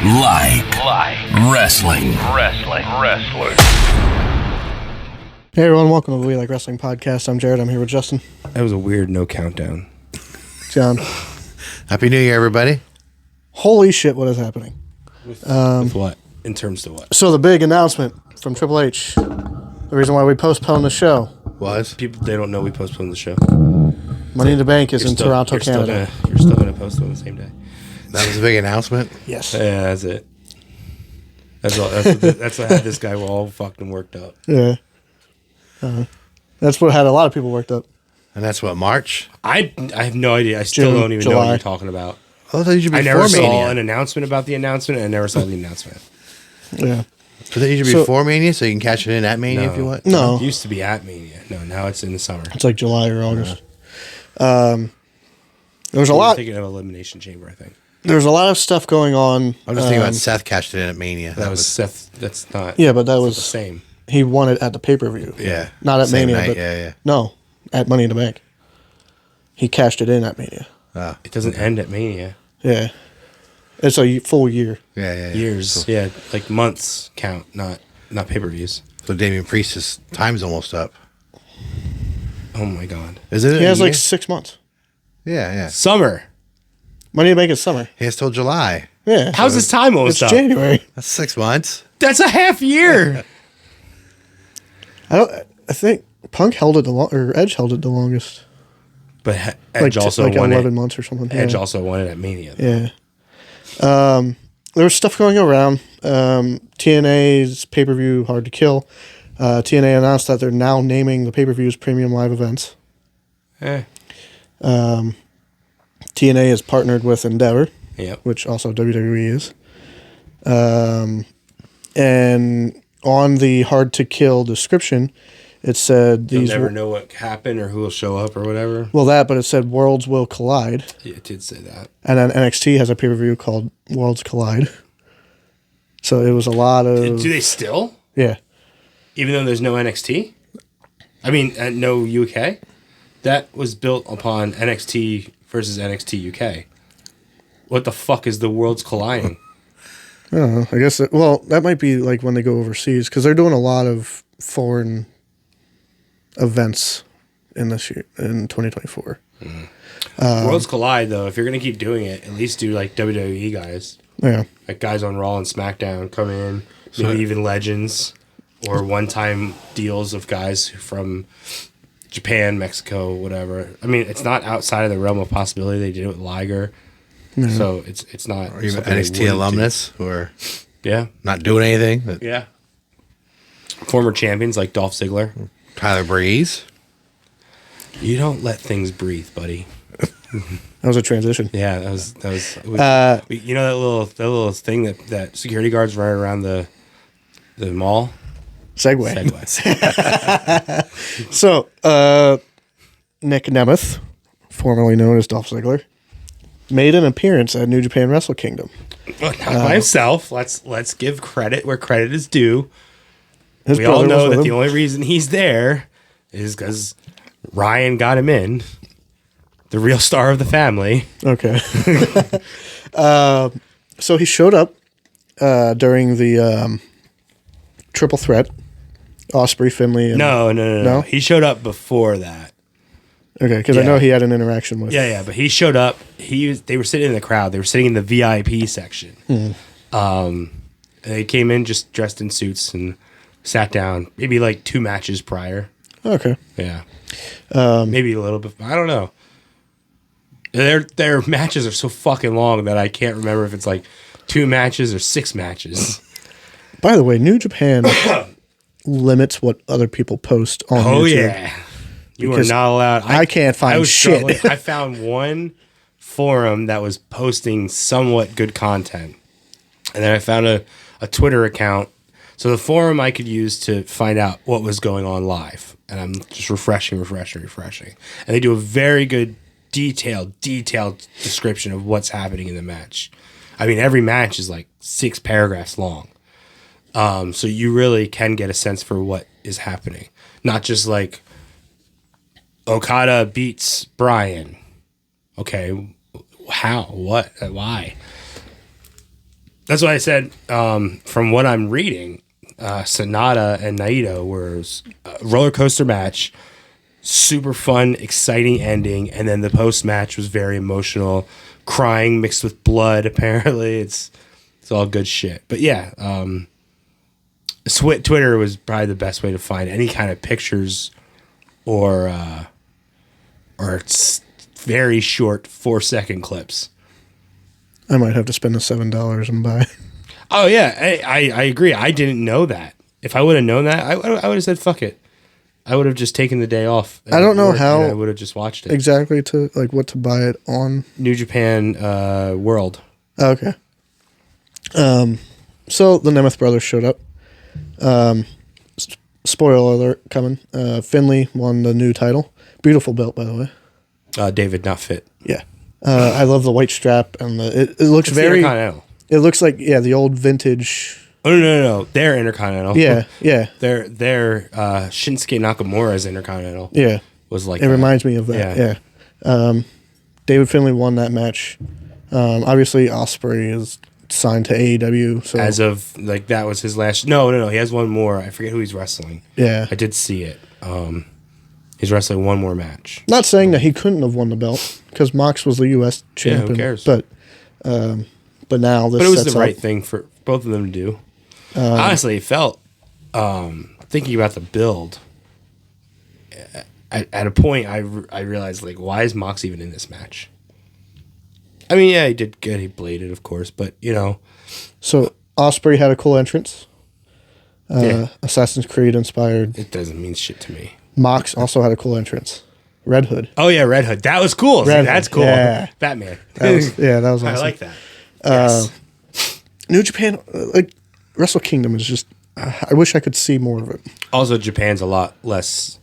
Wrestling. Hey everyone, welcome to the We Like Wrestling podcast. I'm Jared. I'm here with Justin. That was a weird no countdown. John. Happy New Year, everybody. Holy shit, what is happening? With what? In terms of what? So the big announcement from Triple H, the reason why we postponed the show, People, they don't know we postponed the show. Money in the Bank is in Toronto, Canada. You're still going to post it on the same day. That was a big announcement. Yes. Yeah, that's it. That's all. That's what had this guy all fucking worked up. Yeah. That's what had a lot of people worked up. And that's what, March? I have no idea. I still June, don't even know July. what you're talking about. Oh, that usually I be never before saw Mania. an announcement about the announcement, and I never saw the announcement. Yeah. So that usually be before Mania, so you can catch it in at Mania if you want? No. It used to be at Mania. No, now it's in the summer. It's like July or August. There was a You're lot. thinking of Elimination Chamber, I think. There's a lot of stuff going on. I'm just thinking about Seth cashed it in at Mania. That was Seth. That's not. Yeah, but that it's not was the same. He won it at the pay-per-view. Yeah. Not at Same Mania, night, but yeah. no, at Money in the Bank. He cashed it in at Mania. It doesn't end at Mania. Yeah. It's a full year. Yeah. Years, So, yeah, like months count, not pay-per-views. so Damian Priest's time's almost up. Oh my god, Is it? He has a like year? 6 months. Yeah. summer. Money in the Bank is summer. He has till July. Yeah. How's his time It's almost up? January. That's 6 months. That's a half year. I think Punk held it or Edge held it the longest. But Edge also like won 11 it. months or something. Edge yeah. also won it at Mania. Yeah. There was stuff going around. TNA's pay-per-view Hard to Kill. TNA announced that they're now naming the pay-per-views Premium Live Events. TNA is partnered with Endeavor, Yep. which also WWE is. And on the Hard to Kill description, it said You'll these never know what happened or who will show up or whatever. but it said Worlds Will Collide. Yeah, it did say that. And then NXT has a pay-per-view called Worlds Collide. So it was a lot of... Do they still? Yeah. Even though there's no NXT? I mean, no UK? That was built upon NXT versus NXT UK. What the fuck is the worlds colliding? I don't know. I guess... that might be like when they go overseas, because they're doing a lot of foreign events in this year, in 2024. Worlds collide, though. If you're going to keep doing it, at least do like WWE guys. Yeah. Like guys on Raw and SmackDown come in, maybe even legends or one-time deals of guys from Japan, Mexico, whatever. I mean, it's not outside of the realm of possibility. They did it with Liger, so it's not. Or even something they NXT wouldn't alumnus who are do. not doing anything. But Yeah. Former champions like Dolph Ziggler. Tyler Breeze. You don't let things breathe, buddy. That was a transition. Yeah, that was. You know that little thing that security guards run around the mall. Segway. Segway. So, Nic Nemeth, formerly known as Dolph Ziggler, made an appearance at New Japan Wrestle Kingdom. Well, not by himself. Let's give credit where credit is due. His We all brother was know with that the him. only reason he's there is because Ryan got him in. The real star of the family. Okay. So he showed up during the triple threat. Osprey, Finley, and... No. He showed up before that. Okay, because I Yeah. know he had an interaction with... Yeah, but he showed up. They were sitting in the crowd. They were sitting in the VIP section. They came in just dressed in suits and sat down. Maybe like 2 matches prior. Okay. Yeah. Maybe a little bit. I don't know. Their matches are so fucking long that I can't remember if it's like 2 matches or 6 matches. By the way, New Japan limits what other people post on Oh YouTube. yeah, you Because are not allowed. I can't find was shit. struggling. I found one forum that was posting somewhat good content, and then I found a Twitter account. So the forum I could use to find out what was going on live, and I'm just refreshing, and they do a very good detailed description of what's happening in the match. I mean, every match is like 6 paragraphs long. So you really can get a sense for what is happening. Not just like Okada beats Bryan. Okay, how? What? Why? That's why I said, from what I'm reading, Sonata and Naito were a roller coaster match, super fun, exciting ending, and then the post match was very emotional, crying mixed with blood. Apparently, it's all good shit. But yeah, Twitter was probably the best way to find any kind of pictures or very short 4-second clips. I might have to spend the $7 and buy. Oh yeah, I agree. I didn't know that. If I would have known that, I would have said fuck it. I would have just taken the day off. I don't know how I would have just watched it exactly to like what to buy it on. New Japan World. Okay. So the Nemeth brothers showed up. Spoiler alert coming. Finley won the new title. Beautiful belt, by the way. David not fit. Yeah. I love the white strap and it looks It's very. the Intercontinental. It looks like the old vintage. Oh no! They're Intercontinental. Yeah, yeah. They're Shinsuke Nakamura's Intercontinental. Yeah. Was like it reminds me of that. Yeah. David Finley won that match. Obviously, Ospreay is signed to AEW. So as of like that was his last. No. He has one more. I forget who he's wrestling. Yeah, I did see it. He's wrestling one more match. Not saying that he couldn't have won the belt because Mox was the U.S. champion. Who cares? But now this. But it was sets the right up. thing for both of them to do. Honestly, it felt. Thinking about the build. At a point, I realized like, why is Mox even in this match? I mean, yeah, he did good. He bladed, of course, but you know. So Ospreay had a cool entrance. Yeah. Assassin's Creed inspired. It doesn't mean shit to me. Mox also had a cool entrance. Red Hood. Oh yeah, Red Hood. That was cool. Red That's Hood, cool. yeah. Batman. That was awesome. I like that. Yes. New Japan, like Wrestle Kingdom, is just. I wish I could see more of it. Also, Japan's a lot less.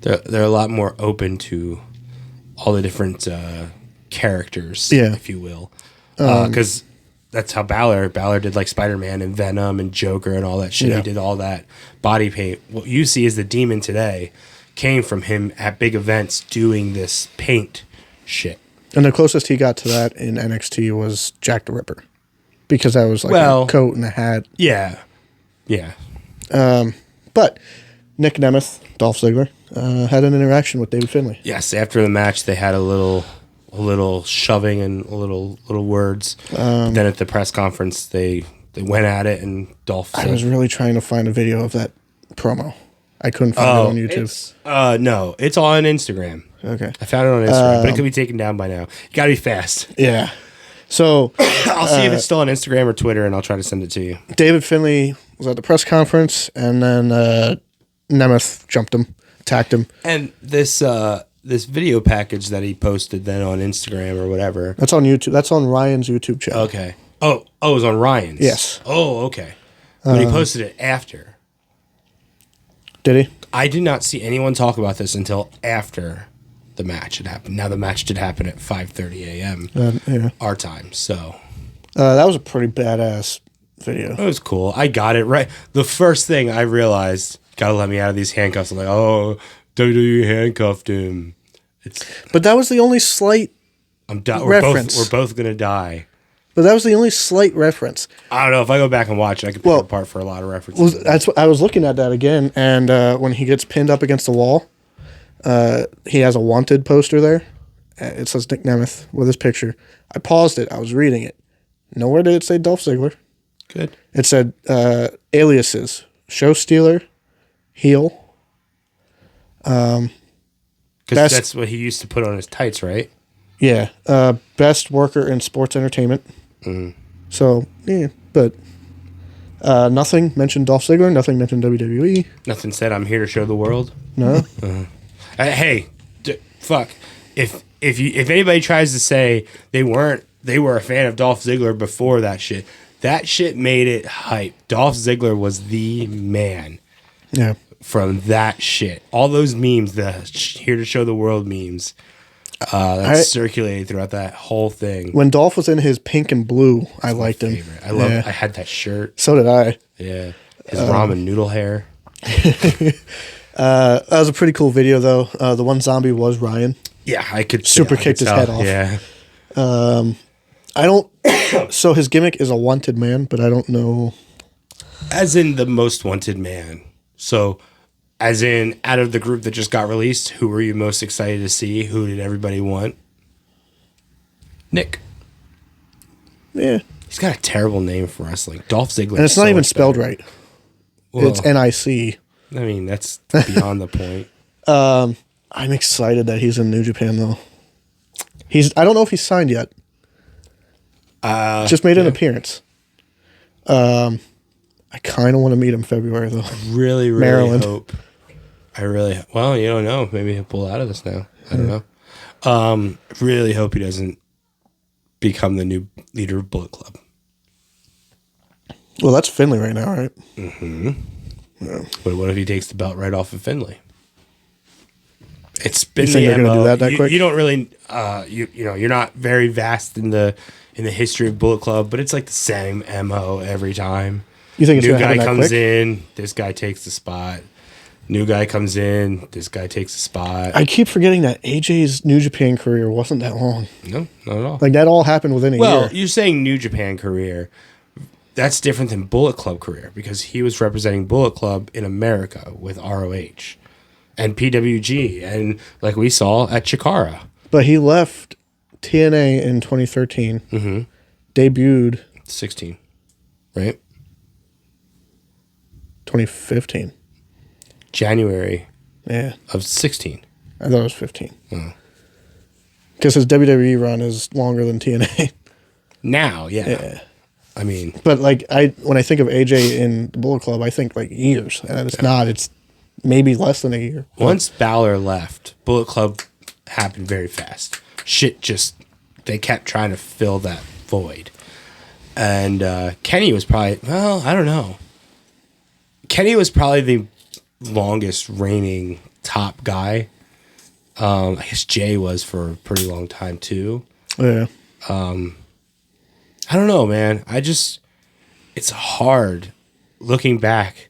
They're a lot more open to all the different characters, if you will, because that's how Balor did like Spider-Man and Venom and Joker and all that shit. Yeah. He did all that body paint. What you see as the Demon today came from him at big events doing this paint shit. And the closest he got to that in NXT was Jack the Ripper, because that was like a coat and a hat. Yeah. But Nic Nemeth, Dolph Ziggler, had an interaction with David Finley. Yes, after the match, they had a little shoving and a little words. Then at the press conference, they went at it, and Dolph said, I was really trying to find a video of that promo. I couldn't find it on YouTube. No, it's on Instagram. Okay. I found it on Instagram, but it could be taken down by now. You got to be fast. Yeah. So I'll see if it's still on Instagram or Twitter, and I'll try to send it to you. David Finley was at the press conference, and then Nemeth jumped him, attacked him. And this video package that he posted then on Instagram or whatever. That's on YouTube. That's on Ryan's YouTube channel. Okay. Oh, it was on Ryan's. Yes. Oh, okay. But he posted it after. Did he? I did not see anyone talk about this until after the match had happened. Now the match did happen at 5:30 a.m. Yeah. Our time. So that was a pretty badass video. it was cool. I got it right. The first thing I realized, gotta let me out of these handcuffs. I'm like, oh, WWE handcuffed him. But that was the only slight reference. We're both gonna die. But that was the only slight reference. I don't know if I go back and watch it, I could pick it apart for a lot of references. Well, that's what I was looking at that again, and when he gets pinned up against the wall, he has a wanted poster there. It says Nic Nemeth with his picture. I paused it. I was reading it. Nowhere did it say Dolph Ziggler. Good. It said aliases: Show Stealer, Heel. Because that's what he used to put on his tights, right? Yeah. Best worker in sports entertainment. Mm. So, yeah. But nothing mentioned Dolph Ziggler. Nothing mentioned WWE. Nothing said I'm here to show the world. No. Hey, fuck. If anybody tries to say they were a fan of Dolph Ziggler before that shit made it hype. Dolph Ziggler was the man. Yeah. From that shit. All those memes, the here to show the world memes, that circulated throughout that whole thing. When Dolph was in his pink and blue, I liked him. I had that shirt. So did I. Yeah. His ramen noodle hair. That was a pretty cool video, though. The one zombie was Ryan. Yeah, I could super kicked his head off. Yeah. I don't. So his gimmick is a wanted man, but I don't know. As in the most wanted man. So, as in out of the group that just got released, who were you most excited to see? Who did everybody want? Nick. Yeah, He's got a terrible name for wrestling. Dolph Ziggler. and it's not even spelled right. Well, It's NIC. I mean, that's beyond the point. I'm excited that he's in New Japan though. I don't know if he's signed yet. Just made an appearance. I kind of want to meet him February though. Really Maryland. hope. Well, you don't know. Maybe he'll pull out of this now. I don't know. Really hope he doesn't become the new leader of Bullet Club. Well, that's Finley right now, right? But what if he takes the belt right off of Finley? It's been You think the they're gonna MO. do that quick? You don't really, you're not very vast in the history of Bullet Club, but it's like the same MO every time. You think it's New gonna guy happen that comes quick? in, this guy takes the spot. New guy comes in, this guy takes the spot. I keep forgetting that AJ's New Japan career wasn't that long. No, not at all. Like that all happened within a Well, year. you're saying New Japan career. That's different than Bullet Club career because he was representing Bullet Club in America with ROH and PWG and like we saw at Chikara. But he left TNA in 2013. Debuted 16, right? 2015. January Yeah, of 16. I thought it was 15. Because his WWE run is longer than TNA. Now, yeah. Yeah. I mean, But like when I think of AJ in the Bullet Club, I think like years, and it's not. It's maybe less than a year. once Balor left, Bullet Club happened very fast. They kept trying to fill that void. And Kenny was probably, I don't know. Kenny was probably the longest reigning top guy. I guess Jay was for a pretty long time too. Yeah. I don't know, man. It's hard looking back.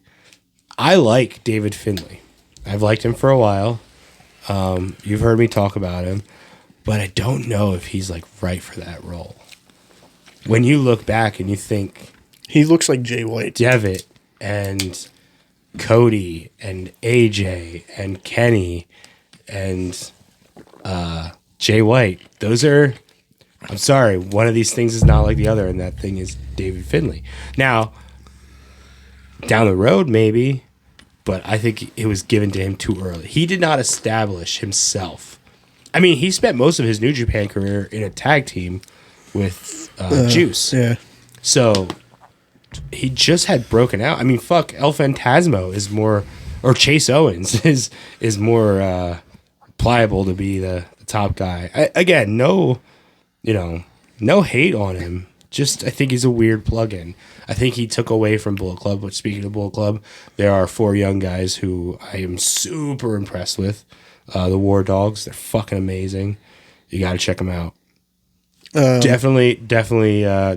I like David Finlay. I've liked him for a while. You've heard me talk about him, but I don't know if he's like right for that role. When you look back and you think He looks like Jay White. Devitt and Cody and AJ and Kenny and Jay White, I'm sorry, one of these things is not like the other, and that thing is David Finlay. Now, down the road, maybe, but I think it was given to him too early. He did not establish himself. I mean, he spent most of his New Japan career in a tag team with Juice. Yeah. So he just had broken out. I mean, fuck, El Phantasmo is more, or Chase Owens is more pliable to be the top guy. Again, no hate on him. Just I think he's a weird plug-in. I think he took away from Bullet Club. But speaking of Bullet Club, there are 4 young guys who I am super impressed with. The War Dogs, they're fucking amazing. You got to check them out. Definitely,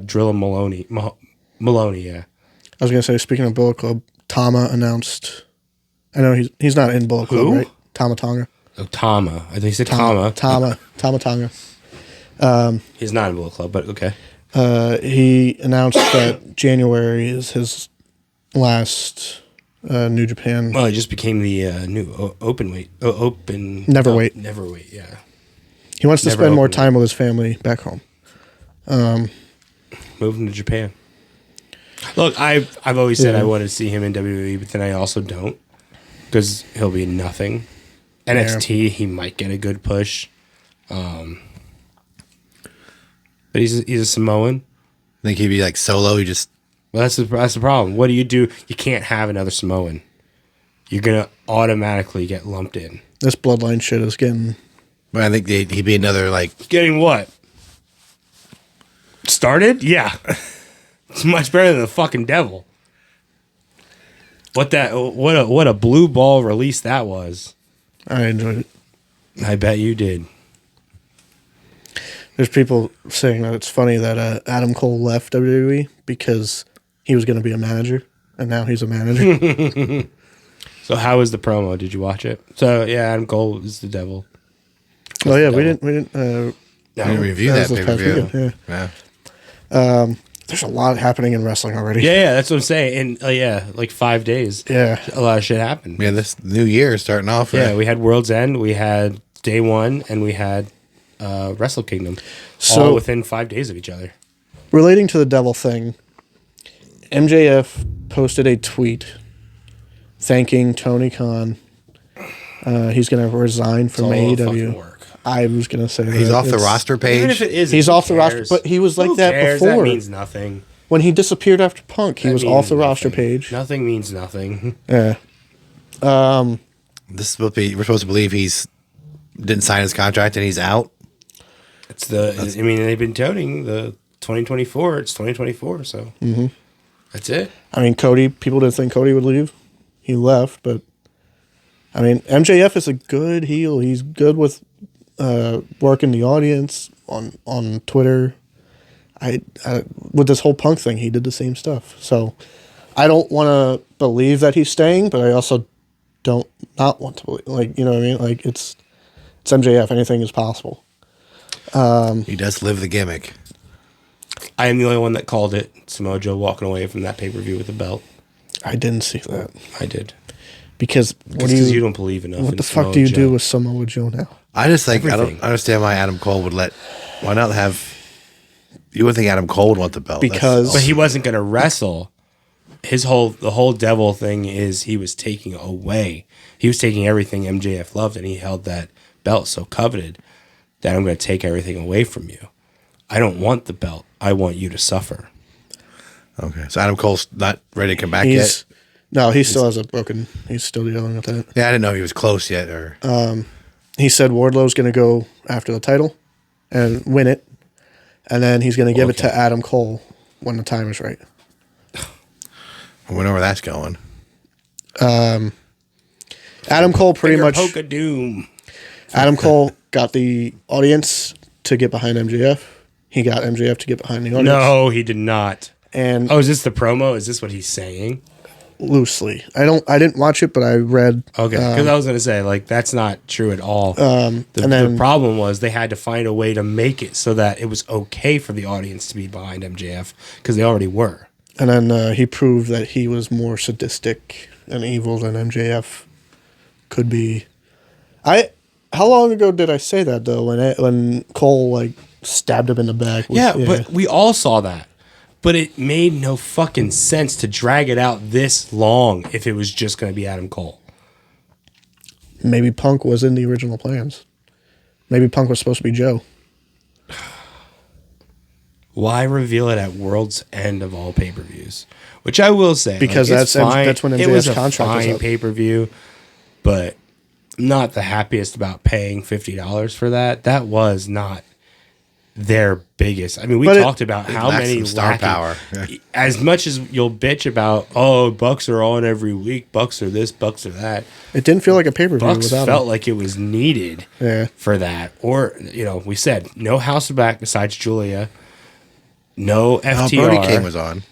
Drill and Maloney. Maloney, yeah. I was gonna say, speaking of Bullet Club, Tama announced. I know he's not in Bullet Club, Who? right? Tama Tonga. Oh, Tama. I think he said Tama. Tama Tonga. He's not in Bullet Club, but okay. He announced that January is his last New Japan. Well, he just became the new open weight. Neverweight. Neverweight, yeah. He wants to Never spend more opened time with his family back home. Moving to Japan. Look, I've always said I wanted to see him in WWE, but then I also don't because he'll be nothing. NXT, he might get a good push, but he's a Samoan. Think he'd be like solo. He just Well, that's the problem. What do? You can't have another Samoan. You're gonna automatically get lumped in. This bloodline shit is getting. But I think he'd be another like. Getting what? Started? Yeah. It's much better than the fucking devil. What a blue ball release that was. I enjoyed it. I bet you did. There's people saying that it's funny that Adam Cole left WWE because he was going to be a manager, and now he's a manager. So how was the promo? Did you watch it? So yeah, Adam Cole is the devil. Oh yeah, we didn't. I didn't review That that was this past pay-per-view. weekend, Yeah. There's a lot happening in wrestling already. Yeah, that's what I'm saying. In like 5 days, Yeah. a lot of shit happened. Yeah, this new year is starting off. Yeah, we had World's End, we had Day One, and we had Wrestle Kingdom, So- all within 5 days of each other. Relating to the devil thing, MJF posted a tweet thanking Tony Khan. He's going to resign from All AEW. fucking work. I was going to say He's that. off the It's- roster page. Even if it is, He's who off the roster, cares? but he was like Who that cares? before. That means nothing. When he disappeared after Punk, he That was means off the roster nothing. page. Nothing means nothing. Yeah. This is supposed to be. We're supposed to believe he's didn't sign his contract and he's out. It's I mean, they've been touting the 2024. It's 2024, so that's it. I mean, Cody, people didn't think Cody would leave. He left, but I mean, MJF is a good heel. He's good with working the audience on Twitter. I with this whole Punk thing, he did the same stuff. So I don't want to believe that he's staying, but I also don't not want to believe. Like, you know what I mean? Like it's MJF. Anything is possible. He does live the gimmick. I am the only one that called it. Samoa Joe walking away from that pay-per-view with the belt. I didn't see that I did. because what do Because you you? don't believe enough. What in the fuck Samoa do you Joe. do with Samoa Joe now? I just think I Everything. don't understand why Adam Cole would let. Why not have? You would think Adam Cole would want the belt Because- But he wasn't going to wrestle. The whole devil thing is he was taking away. He was taking everything MJF loved, and he held that belt so coveted that I'm going to take everything away from you. I don't want the belt. I want you to suffer. Okay, so Adam Cole's not ready to come back He's yet. no, he still has a broken. He's still dealing with that. Yeah, I didn't know he was close yet. Or He said Wardlow's going to go after the title and win it, and then he's going to give it to Adam Cole when the time is right. I wonder where that's going. Adam Cole pretty much. Poke of doom. Adam Cole got the audience to get behind MJF. He got MJF to get behind the audience. No, he did not. And Oh, is this the promo? Is this what he's saying? loosely, I didn't watch it, but I read. Okay, because I was going to say, like, that's not true at all. And then The problem was they had to find a way to make it so that it was okay for the audience to be behind MJF because they already were. And then he proved that he was more sadistic and evil than MJF could be. How long ago did I say that though? When Cole like stabbed him in the back. But we all saw that. But it made no fucking sense to drag it out this long if it was just going to be Adam Cole. Maybe Punk was in the original plans. Maybe Punk was supposed to be Joe. Why reveal it at World's End of all pay-per-views? Which I will say, Because like, it's that's when it was MJF's a contract was fine up. pay-per-view, but I'm not the happiest about paying $50 for that. That was not their biggest. I mean, we But talked about how lacks many some star lacking- power. Yeah. As much as you'll bitch about, oh, Bucks are on every week, Bucks are this, Bucks are that. It didn't feel like a pay per view Bucks without felt him. like it was needed Yeah. for that. Or, we said no House of Black besides Julia, no Oh, FTR. Brody King was on.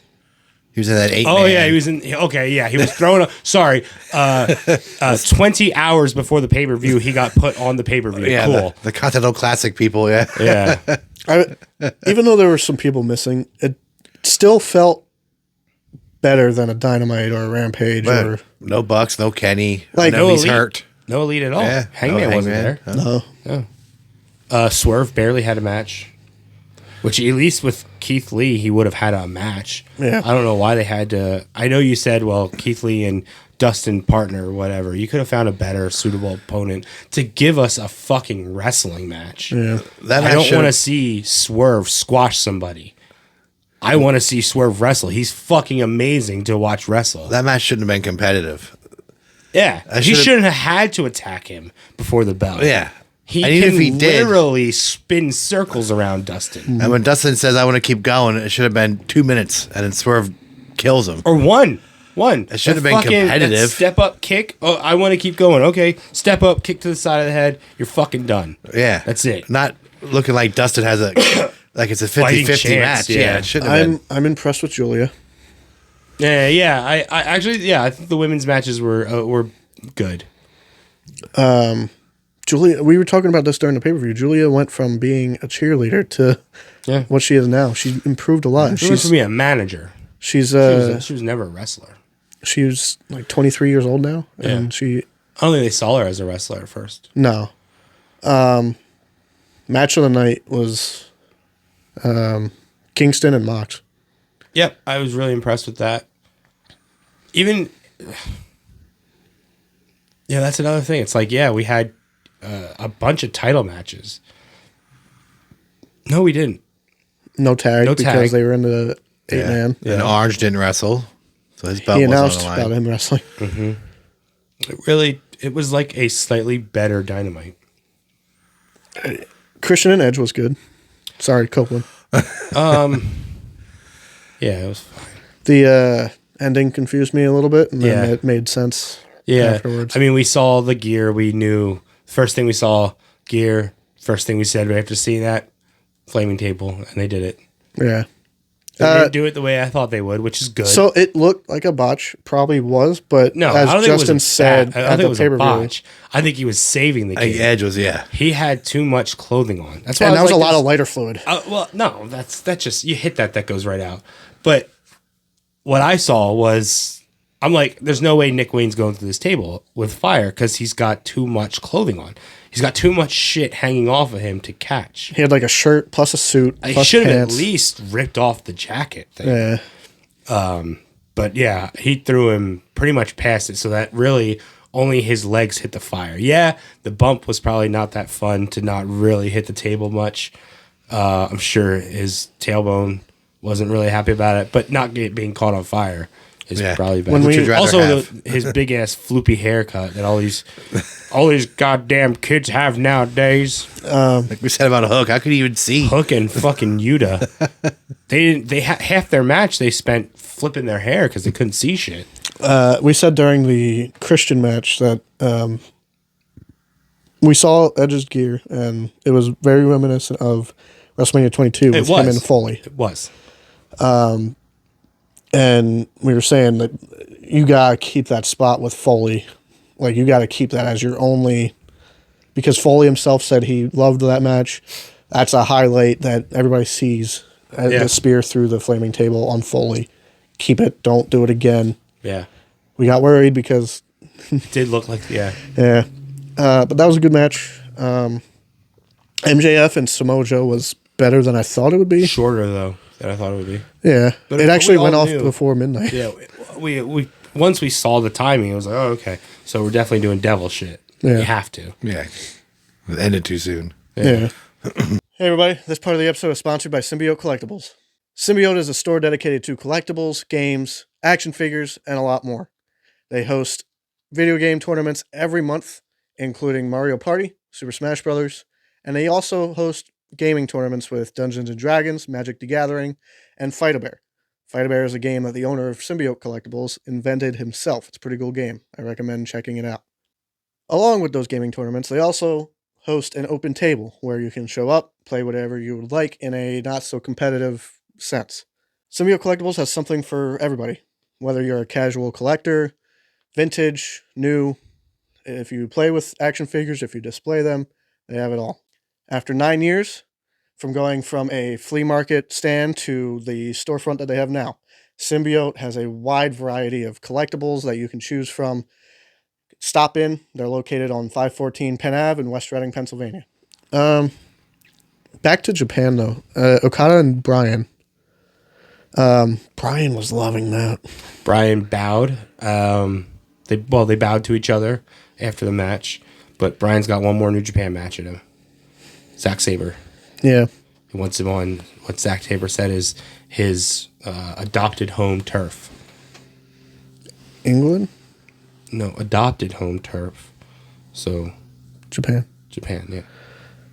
He was in that 8. Oh yeah, he was in. Okay, yeah, he was thrown. Sorry, 20 hours before the pay per view, he got put on the pay per view. Yeah, Cool. the Continental Classic people. Yeah, Yeah, Even though there were some people missing, it still felt better than a Dynamite or a Rampage but or no Bucks, no Kenny. Like, I know no he's Elite. hurt. no Elite at all. Yeah, Hangman no wasn't Hangman. there. no. Swerve barely had a match, which at least with Keith Lee, he would have had a match. Yeah. I don't know why they had to. I know you said, well, Keith Lee and Dustin partner or whatever. You could have found a better suitable opponent to give us a fucking wrestling match. Yeah. That I match don't should- want to see Swerve squash somebody. I want to see Swerve wrestle. He's fucking amazing to watch wrestle. That match shouldn't have been competitive. Yeah. I He should've- shouldn't have had to attack him before the bell. Yeah, He and can even if he did, literally spin circles around Dustin. and when Dustin says, "I want to keep going," it should have been 2 minutes, and then Swerve kills him. Or one. It should have been That competitive. Step up kick. Oh, I want to keep going. Okay. Step up, kick to the side of the head. You're fucking done. Yeah, That's it. Not looking like Dustin has a like it's a Fighting 50-50 chance, match. Yeah, yeah. it shouldn't have been. I'm impressed with Julia. Yeah. I actually, I think the women's matches were good. Julia, we were talking about this during the pay-per-view. Julia went from being a cheerleader to what she is now. She improved a lot. She went from being a manager. She was never a wrestler. She was like 23 years old now, and I don't think they saw her as a wrestler at first. No. Match of the night was Kingston and Mox. Yep, I was really impressed with that. Even, that's another thing. It's like, we had a bunch of title matches. No, we didn't. No tag because they were in the 8-man. And Orange didn't wrestle, so his belt He wasn't on announced the line. about him wrestling. Mm-hmm. It was like a slightly better Dynamite. Christian and Edge was good. Sorry, Copeland. Yeah, it was fine. The ending confused me a little bit, and then it made sense afterwards. I mean, we saw the gear. We knew. First thing we saw, gear. First thing we said right after seeing that, flaming table, and they did it. Yeah. They didn't do it the way I thought they would, which is good. So it looked like a botch, probably was, but no, as I don't Justin said I don't at think the it was a pay-per-view, botch. I think he was saving the gear. Edge was, He had too much clothing on. That's why and I that was like, a lot of lighter fluid. Well, no, that's just you hit that goes right out. But what I saw was, I'm like, there's no way Nick Wayne's going through this table with fire because he's got too much clothing on. He's got too much shit hanging off of him to catch. He had like a shirt plus a suit. He plus should have at pants. least ripped off the jacket thing. Yeah. But yeah, he threw him pretty much past it, so that really only his legs hit the fire. Yeah, the bump was probably not that fun to not really hit the table much. I'm sure his tailbone wasn't really happy about it, but not being caught on fire is probably better. When we- Also, his big ass floopy haircut that all these goddamn kids have nowadays. like we said about Hook. How could he even see? Hook and fucking Yuta. They half their match they spent flipping their hair because they couldn't see shit. We said during the Christian match that we saw Edge's gear, and it was very reminiscent of WrestleMania 22 with him and Foley. It was. And we were saying that you got to keep that spot with Foley. Like, you got to keep that as your only... Because Foley himself said he loved that match. That's a highlight that everybody sees. The spear through the flaming table on Foley. Keep it. Don't do it again. Yeah. We got worried because... It did look like, Yeah. But that was a good match. MJF and Samoa Joe was better than I thought it would be. shorter, though, than I thought it would be. Yeah. But it actually went off knew. before midnight. Yeah. We once we saw the timing, it was like, oh, okay. So we're definitely doing devil shit. Yeah. You have to. Yeah. It ended too soon. Yeah. Hey, everybody. This part of the episode is sponsored by Symbiote Collectibles. Symbiote is a store dedicated to collectibles, games, action figures, and a lot more. They host video game tournaments every month, including Mario Party, Super Smash Bros., and they also host gaming tournaments with Dungeons & Dragons, Magic the Gathering, and Fight-A-Bear. Fight-A-Bear is a game that the owner of Symbiote Collectibles invented himself. It's a pretty cool game. I recommend checking it out. Along with those gaming tournaments, they also host an open table where you can show up, play whatever you would like in a not-so-competitive sense. Symbiote Collectibles has something for everybody, whether you're a casual collector, vintage, new. If you play with action figures, if you display them, they have it all. After 9 years, from going from a flea market stand to the storefront that they have now, Symbiote has a wide variety of collectibles that you can choose from. Stop in. They're located on 514 Penn Ave in West Reading, Pennsylvania. Back to Japan, though. Okada and Bryan. Bryan was loving that. Bryan bowed. They bowed to each other after the match, but Bryan's got one more New Japan match in him. Zack Sabre. Yeah. He wants him on what Zack Sabre said is his adopted home turf. England? No, adopted home turf. So Japan. Japan,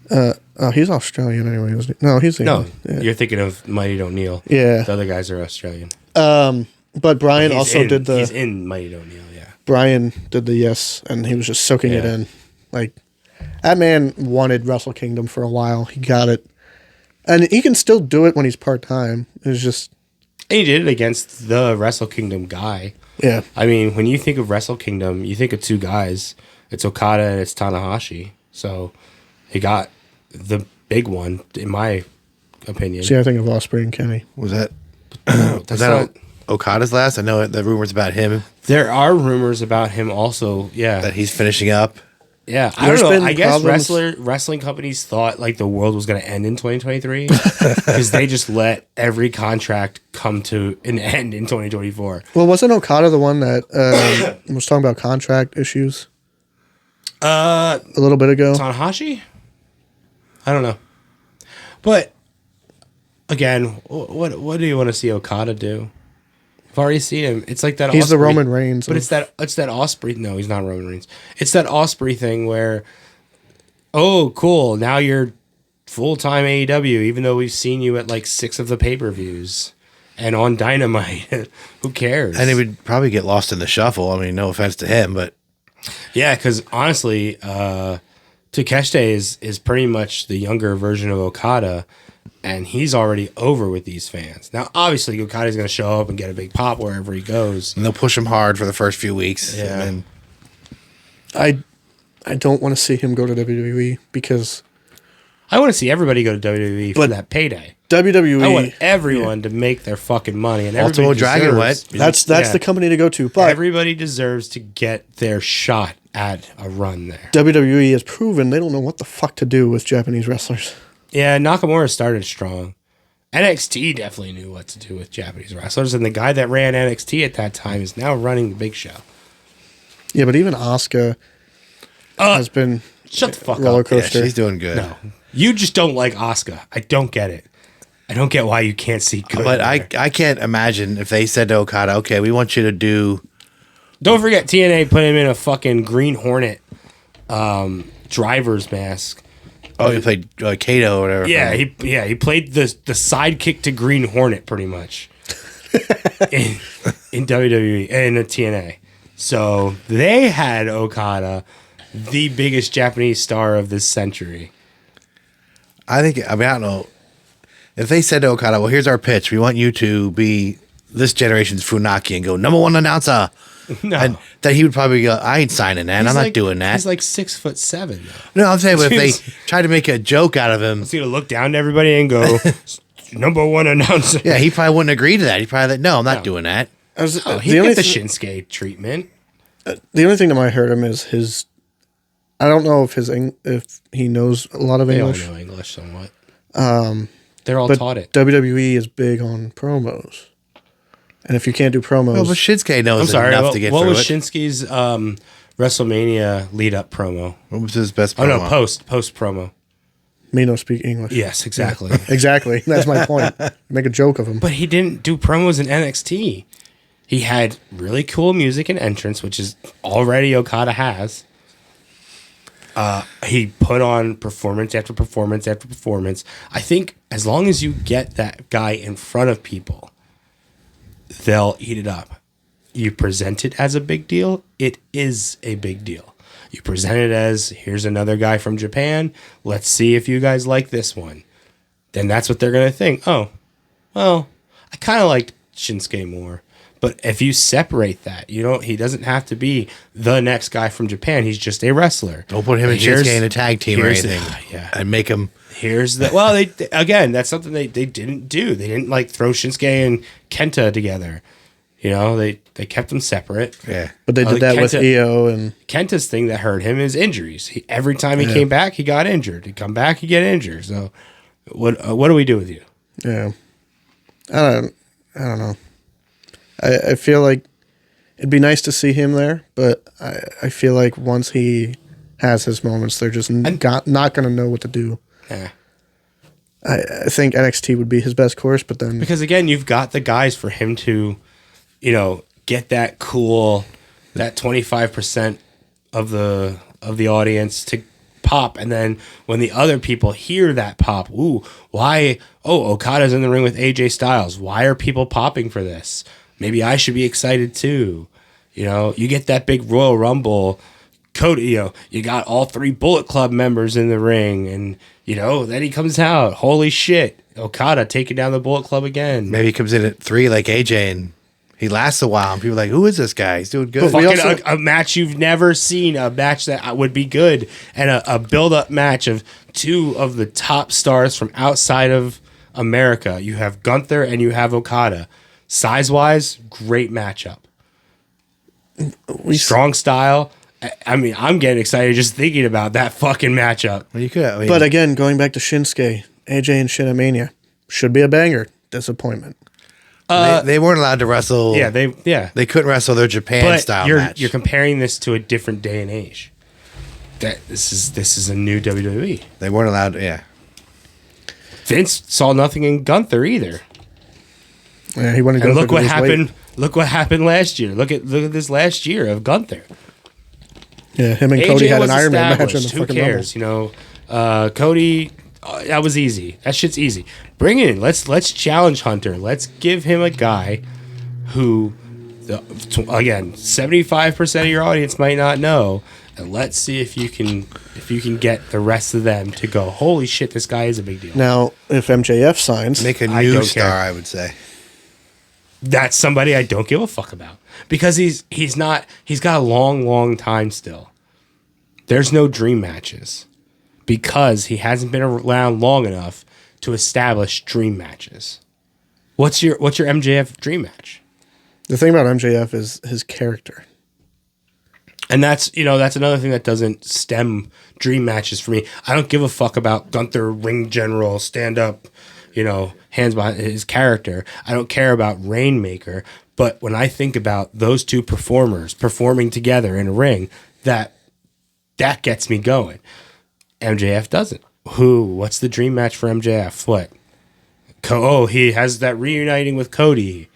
yeah. He's Australian anyway, isn't he? No, he's England. No, Yeah. you're thinking of Mighty Don't Kneel. Yeah. The other guys are Australian. But Bryan He's in Mighty Don't Kneel, yeah. Bryan did the yes, and he was just soaking it in. Like, that man wanted Wrestle Kingdom for a while. He got it. And he can still do it when he's part-time. It's just... And he did it against the Wrestle Kingdom guy. Yeah. I mean, when you think of Wrestle Kingdom, you think of two guys. It's Okada and it's Tanahashi. So he got the big one, in my opinion. See, I think of Osprey and Kenny. Was that That's not, Okada's last? I know the rumors about him there are rumors about him also. Yeah. that he's finishing up. Yeah, I There's don't know. been I guess problems- wrestling companies thought like the world was going to end in 2023 because they just let every contract come to an end in 2024. Well, wasn't Okada the one that was talking about contract issues a little bit ago? Tanahashi? I don't know. But again, what do you want to see Okada do? I've already seen him. It's like that. He's the Osprey- Roman Reigns. But it's that Osprey. No, he's not Roman Reigns. It's that Osprey thing where, oh, cool. Now you're full-time AEW, even though we've seen you at like 6 of the pay-per-views and on Dynamite. Who cares? And he would probably get lost in the shuffle. I mean, no offense to him, but Yeah, because honestly, Takeshita is pretty much the younger version of Okada, and he's already over with these fans. Now, obviously, Okada's going to show up and get a big pop wherever he goes. and they'll push him hard for the first few weeks. Yeah. And then I don't want to see him go to WWE because I want to see everybody go to WWE for that payday. WWE. I want everyone to make their fucking money, and everybody Ultimo Dragon deserves- went. That's Yeah. the company to go to. But Everybody deserves to get their shot at a run there. WWE has proven they don't know what the fuck to do with Japanese wrestlers. Yeah, Nakamura started strong. NXT definitely knew what to do with Japanese wrestlers, and the guy that ran NXT at that time is now running the big show. Yeah, but even Asuka has been Shut the fuck roller up. yeah, coaster. she's doing good. No, you just don't like Asuka. I don't get it. I don't get why you can't see good. But there. I can't imagine if they said to Okada, okay, we want you to do. Don't forget TNA put him in a fucking Green Hornet driver's mask. Oh, you played Kato or whatever. Yeah, he played the sidekick to Green Hornet pretty much in WWE and in TNA. So they had Okada, the biggest Japanese star of this century. I don't know. If they said to Okada, well, here's our pitch. We want you to be this generation's Funaki and go #1 announcer. No, And that he would probably go, I ain't signing that. I'm not doing that. He's like 6'7". Though. No, I'm saying, but if they He's- tried to make a joke out of him, He's gonna look down to everybody and go, #1 announcer. yeah, he probably wouldn't agree to that. He probably like, no, I'm not No. doing that. Oh, he the only get the thi- Shinsuke treatment. the only thing that might hurt him is his. I don't know if if he knows a lot of They all English. know English somewhat. They're all But taught it. WWE is big on promos, and if you can't do promos, Well, but Shinsuke knows I'm sorry. enough to get What through was it. Shinsuke's WrestleMania lead up promo? What was his best Oh promo? no, post promo. me no speak English. Yes, exactly. Exactly. That's my point. Make a joke of him. But he didn't do promos in NXT. He had really cool music and entrance, which is already Okada has. He put on performance after performance after performance. I think as long as you get that guy in front of people, they'll eat it up. You present it as a big deal, it is a big deal. You present it as, here's another guy from Japan, let's see if you guys like this one. Then that's what they're going to think. Oh, well, I kind of liked Shinsuke more. But if you separate that, he doesn't have to be the next guy from Japan. He's just a wrestler. Don't put him and Here's- Shinsuke in a tag team or here's the- anything. yeah. And make him. Here's the well. They again. That's something they didn't do. They didn't like throw Shinsuke and Kenta together. They kept them separate. Yeah. But they did that with Kenta- EO and Kenta's thing that hurt him is injuries. Every time he came back, he got injured. He'd come back, he'd get injured. So, what do we do with you? yeah. I don't know. I feel like it'd be nice to see him there, but I feel like once he has his moments, they're just not going to know what to do. Yeah. I think NXT would be his best course, but then Because again, you've got the guys for him to, get that cool, that 25% of the audience to pop, and then when the other people hear that pop, ooh, why? Oh, Okada's in the ring with AJ Styles. Why are people popping for this? Maybe I should be excited too. You get that big Royal Rumble. Cody, you got all 3 Bullet Club members in the ring, and then he comes out. Holy shit, Okada taking down the Bullet Club again. Maybe he comes in at 3 like AJ and He lasts a while, and people are like, "Who is this guy? He's doing good." But we Fucking also- a match you've never seen, a match that would be good, and a build-up match of two of the top stars from outside of America. You have Gunther and you have Okada. Size-wise, great matchup. Strong style. I mean, I'm getting excited just thinking about that fucking matchup. Well, you could, I mean, But again, going back to Shinsuke, AJ and Shinamania should be a banger. Disappointment. they weren't allowed to wrestle. Yeah, They couldn't wrestle their Japan but style you're match. you're comparing this to a different day and age. This is a new WWE. They weren't allowed. Yeah, Vince saw nothing in Gunther either. Yeah, he wanted to And go look for what his happened. weight. Look what happened last year. Look at this last year of Gunther. Yeah, him and Cody AJ had was an Iron Man match in the established. Who fucking cares? You know, Cody. That was easy. That shit's easy. Bring it in. Let's challenge Hunter. Let's give him a guy who, again, 75% of your audience might not know, and let's see if you can get the rest of them to go, holy shit, this guy is a big deal. Now, if MJF signs, make a I new don't star. care. I would say. That's somebody I don't give a fuck about because he's got a long time still. There's no dream matches because he hasn't been around long enough to establish dream matches. What's your MJF dream match? the thing about MJF is his character. And that's another thing that doesn't stem dream matches for me. I don't give a fuck about Gunther, ring general, stand up, hands behind his character. I don't care about Rainmaker. But when I think about those two performers performing together in a ring, that gets me going. MJF doesn't. What's the dream match for MJF? What? He has that reuniting with Cody.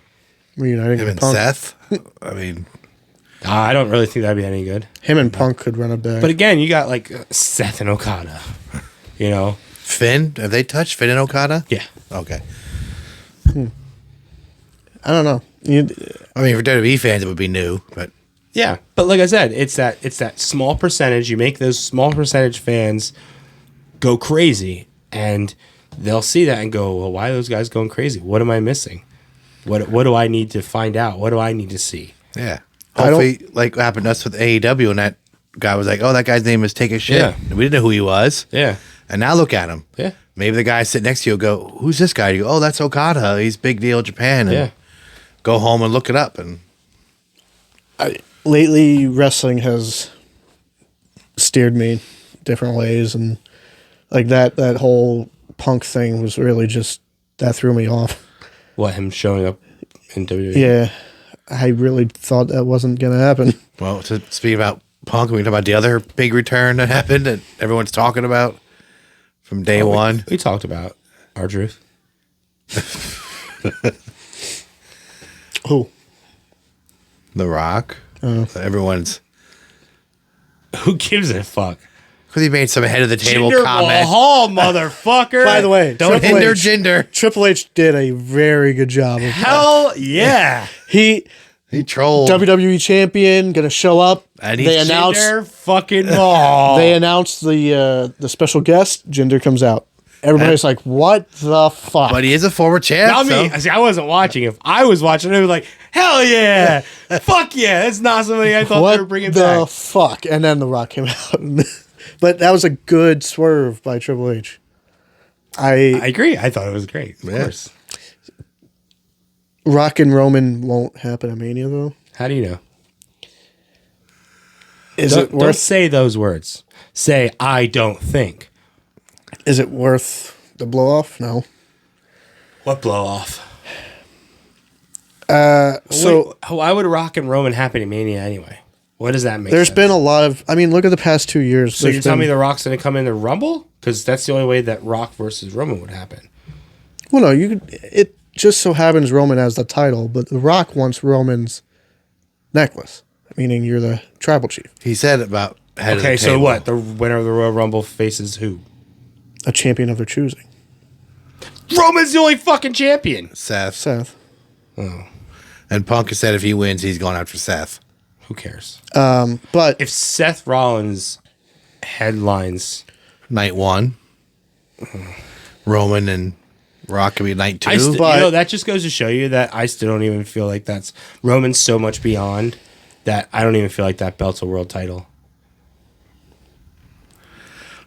Reuniting Him with and Punk. Seth. I mean, I don't really think that'd be any good. Him and Punk could run it back. But again, you got like Seth and Okada. Finn. Have they touched Finn and Okada? Yeah. Okay. I don't know. I mean, for WWE fans, it would be new, but Yeah, but like I said, it's that small percentage. You make those small percentage fans go crazy, and they'll see that and go, "Well, why are those guys going crazy? What am I missing? What do I need to find out? What do I need to see?" yeah. I don't- Hopefully, like what happened to us with AEW, and that guy was like, "Oh, that guy's name is Take a Shit." Yeah. And we didn't know who he was. Yeah, And now look at him. yeah, Maybe the guy sitting next to you will go, "Who's this guy?" You go, "Oh, that's Okada. He's big deal Japan." And yeah. go home and look it up. And Lately, wrestling has steered me different ways, and like that whole Punk thing was really just that threw me off. What, him showing up in WWE? Yeah, I really thought that wasn't gonna happen. well, to speak about Punk, we can talk about the other big return that happened that everyone's talking about from day one. We talked about R-Truth. Who? The Rock. Everyone's Who gives a fuck? because he made some head of the table Jinder comment. Mahal, motherfucker. By the way, Don't Triple hinder H- gender. Triple H did a very good job. Of Hell yeah. He He trolled. WWE champion gonna show up. And he's They announced Jinder fucking Mahal. they announced the special guest. Jinder comes out. Everybody's like, "What the fuck?" But he is a former champ. Not me. so- See, I wasn't watching. If I was watching, I would be like, hell yeah. Fuck yeah. That's not somebody I thought what they were bringing the back. fuck? And then The Rock came out. But that was a good swerve by Triple H. I agree. I thought it was great. Of Yeah. course. Rock and Roman won't happen at Mania though. How do you know? Is Don't, it don't worth? say those words. Say, I don't think. Is it worth the blow off? No. What blow off? So Why would Rock and Roman happen in Mania anyway? What does that make there's sense? been a lot of. I mean, look at the past 2 years. So you're telling me The Rock's going to come in the Rumble? Because that's the only way that Rock versus Roman would happen. Well, no, you could. It just so happens Roman has the title, but The Rock wants Roman's necklace, meaning you're the tribal chief, he said about head of Okay, the so table. what? The winner of the Royal Rumble faces who? a champion of their choosing. Roman's the only fucking champion. Seth. Seth. And Punk has said if he wins, he's going after Seth. Who cares? But If Seth Rollins headlines, Night one. Roman and Rock could be night 2. You know, that just goes to show you that I still don't even feel like that's Roman's so much beyond that. I don't even feel like that belt's a world title.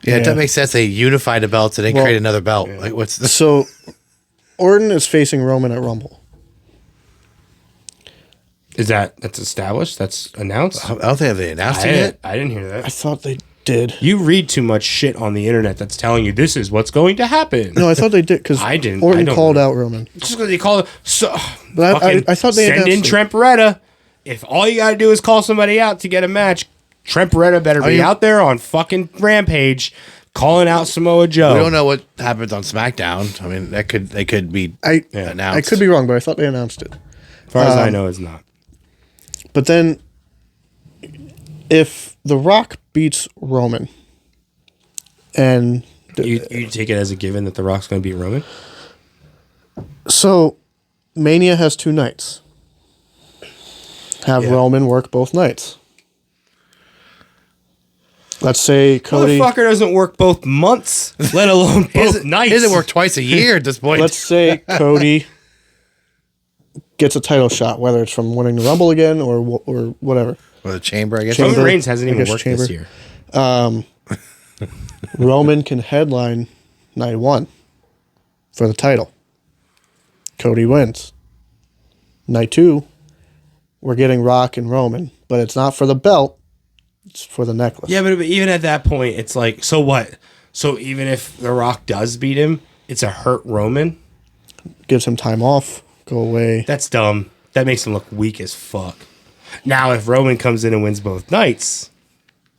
Yeah, it doesn't make sense. They unified the belts and then create another belt. Like, what's the... So, Orton is facing Roman at Rumble. That's established? That's announced? I don't think they announced it yet. I didn't hear that. I thought they did. You read too much shit on the internet that's telling you this is what's going to happen. No, I thought they did because I didn't. Orton I don't called know. out Roman. Just because they call it. So, But I thought they send in announced it. Trent Beretta. If all you got to do is call somebody out to get a match, Trent Beretta better be out there on fucking Rampage calling out Samoa Joe. We don't know what happens on SmackDown. I mean, they could be announced. I could be wrong, but I thought they announced it. As far as I know, it's not. But then, if The Rock beats Roman, and You take it as a given that The Rock's going to beat Roman? so Mania has 2 nights. Have Roman work both nights. Let's say Cody. Motherfucker doesn't work both months, let alone both nights. He doesn't work twice a year at this point. Let's say Cody gets a title shot, whether it's from winning the Rumble again or whatever. Or the Chamber, I guess. Roman Chamber, Reigns hasn't I even guess worked this year. Roman can headline night 1 for the title. Cody wins. Night 2, we're getting Rock and Roman, but it's not for the belt. It's for the necklace. Yeah, but even at that point, it's like, so what? So even if The Rock does beat him, it's a hurt Roman? Gives him time off. Go away. That's dumb. That makes him look weak as fuck. Now, if Roman comes in and wins both nights,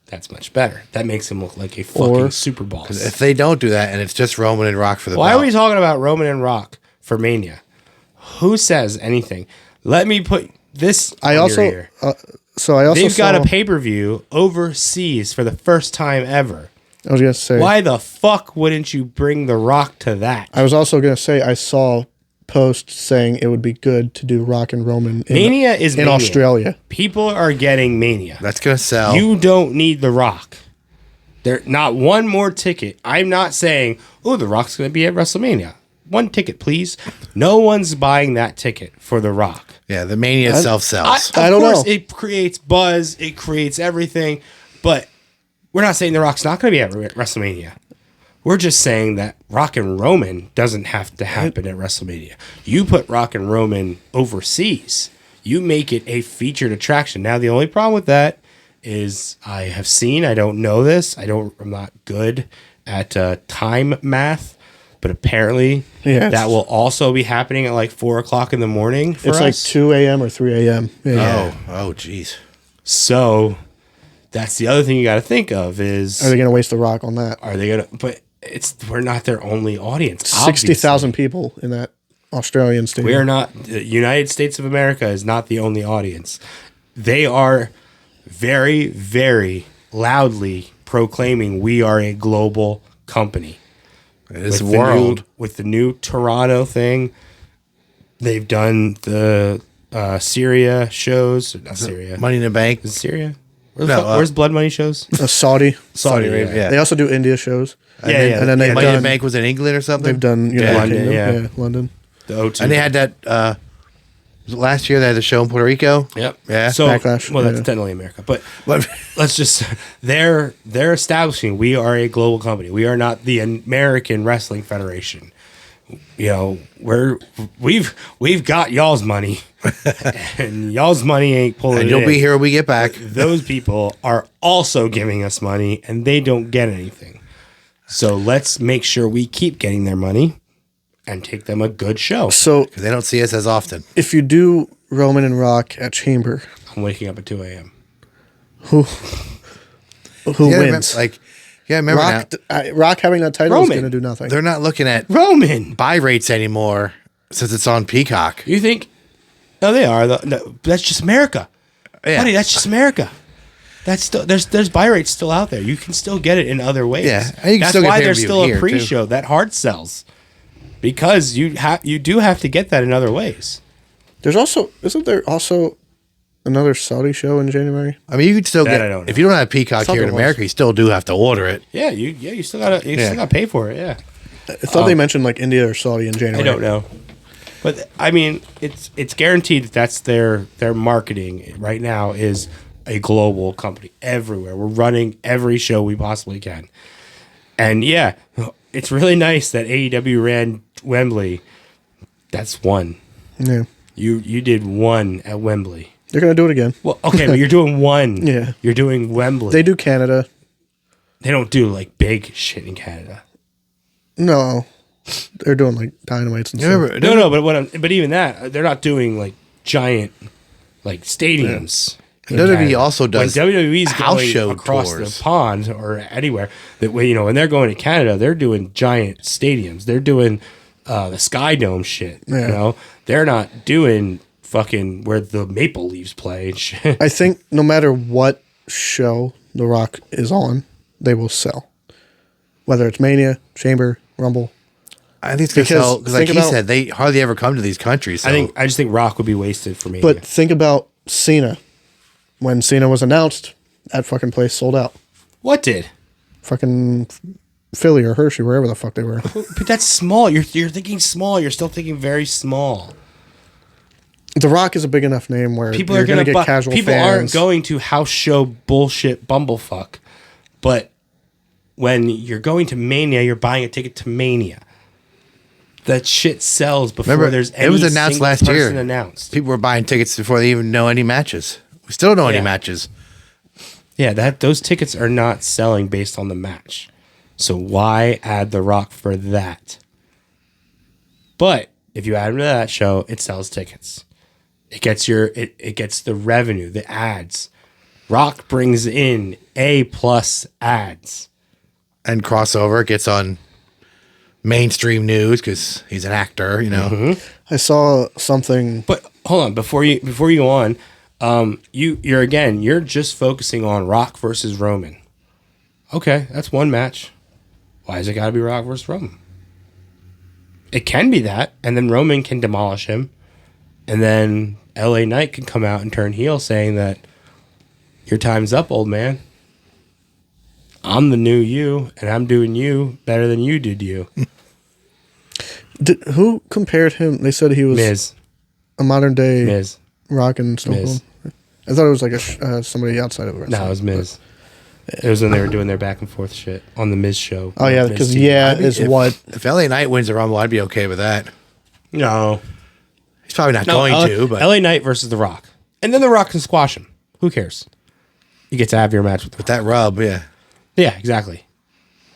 that's much better. That makes him look like a fucking super boss. If they don't do that and it's just Roman and Rock for the Why belt. are we talking about Roman and Rock for Mania? Who says anything? Let me put this on your ear. They've got a pay-per-view overseas for the first time ever. I was going to say. Why the fuck wouldn't you bring The Rock to that? I was also going to say I saw post saying it would be good to do Rock and Roman Mania is in Mania. Australia. People are getting Mania. That's going to sell. You don't need The Rock. There, not one more ticket. I'm not saying, oh, The Rock's going to be at WrestleMania. One ticket, please. No one's buying that ticket for The Rock. Yeah, the Mania itself sells. I don't know. It creates buzz. It creates everything. But we're not saying The Rock's not going to be at WrestleMania. We're just saying that Rock and Roman doesn't have to happen at WrestleMania. You put Rock and Roman overseas. You make it a featured attraction. Now, the only problem with that is I don't know this. I'm not good at time math, but apparently that will also be happening at like 4 o'clock in the morning for us. It's like 2 a.m. or 3 a.m. Yeah. Oh, jeez. So that's the other thing you got to think of is, Are they going to waste the Rock on that? are they going to, but we're not their only audience. 60,000 people in that Australian stadium. We are not, the United States of America is not the only audience. They are very, very loudly proclaiming we are a global company. It is world. With the new Toronto thing, they've done the Syria shows. Not Syria. Money in the Bank. Is it Syria? Where's Blood Money shows? Saudi. Saudi Arabia. Yeah. They also do India shows. Yeah. And then they've Money in the done, Bank was in England or something? they've done United London, Kingdom. yeah. London. The O2. And they had that, was it last year they had the show in Puerto Rico? Yep. Yeah. So, Backlash, well, that's yeah. technically America, but let's just they're establishing we are a global company. We are not the American Wrestling Federation. You know, we've got y'all's money, and y'all's money ain't pulling. And it you'll in. be here when we get back. Those people are also giving us money, and they don't get anything. So let's make sure we keep getting their money and take them a good show. So Because they don't see us as often. if you do Roman and Rock at Chamber, I'm waking up at 2 a.m. who wins? Remember Rock, now, Rock having that title Roman. is going to do nothing. they're not looking at Roman. buy rates anymore since it's on Peacock. You think? No, they are. No, that's just America, Yeah. buddy. That's just America. That's still there's buy rates still out there. You can still get it in other ways. Yeah, and you can that's still get why pay-per-view there's still here, a too. pre-show that hard sells because you do have to get that in other ways. There's also isn't there also another Saudi show in January? I mean, you could still That get I don't know. if you don't have Peacock Thought here in there was. America, you still do have to order it. Yeah, you still gotta pay for it. Yeah, I thought they mentioned like India or Saudi in January. I don't know. But I mean, it's guaranteed that that's their marketing right now is a global company everywhere. We're running every show we possibly can. And yeah, it's really nice that AEW ran Wembley. That's one. Yeah. You did one at Wembley. They're going to do it again. Well, okay, but you're doing one. Yeah. You're doing Wembley. They do Canada. They don't do like big shit in Canada. No. They're doing like Dynamites and stuff. But even that, they're not doing like giant like stadiums. in WWE Canada. also does when WWE's house going show across tours. the pond or anywhere that when they're going to Canada, they're doing giant stadiums. They're doing the Sky Dome shit. Yeah. You know, they're not doing fucking where the Maple Leafs play and shit. I think no matter what show The Rock is on, they will sell. Whether it's Mania, Chamber, Rumble. I think it's going to Because sell, because like think he about- said, they hardly ever come to these countries. So. I just think Rock would be wasted for me. But think about Cena. When Cena was announced, that fucking place sold out. What did? Fucking Philly or Hershey, wherever the fuck they were. But that's small. You're thinking small. You're still thinking very small. The Rock is a big enough name where People you're are going gonna to get casual people fans. aren't going to house show bullshit bumblefuck. But when you're going to Mania, you're buying a ticket to Mania. That shit sells before Remember, there's any it was announced single last year. person announced. People were buying tickets before they even know any matches. We still don't know any Yeah. matches. Yeah, those tickets are not selling based on the match. So why add The Rock for that? But if you add him to that show, it sells tickets. It gets it gets the revenue, the ads. Rock brings in A+ ads. And crossover gets on mainstream news because he's an actor, you know. Mm-hmm. I saw something. But hold on, before you go on, you're just focusing on Rock versus Roman. Okay, that's one match. Why has it got to be Rock versus Roman? It can be that, and then Roman can demolish him, and then LA Knight can come out and turn heel, saying that your time's up, old man. I'm the new you, and I'm doing you better than you did you. Who compared him? They said he was Miz. a modern day Miz. Rock and Stone Miz. Cold. I thought it was like somebody outside of wrestling. No, it was Miz. It was when they were doing their back and forth shit on the Miz show. Oh yeah, Miz because TV. is if, what If LA Knight wins the Rumble, I'd be okay with that. No. He's probably not going to, but LA Knight versus The Rock. And then The Rock can squash him. Who cares? You get to have your match with with that rub, yeah. Yeah, exactly.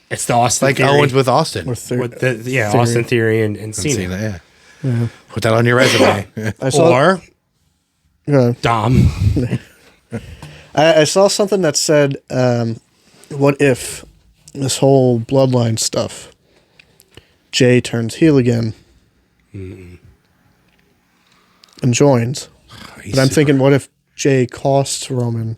It's the Austin Like Theory. Owens with Austin. with With the, Theory. Austin Theory and Cena. Cena, yeah. Put that on your resume. I saw Or Dom. I saw something that said, "What if this whole bloodline stuff? Jay turns heel again and joins." But I'm thinking, what if Jay costs Roman,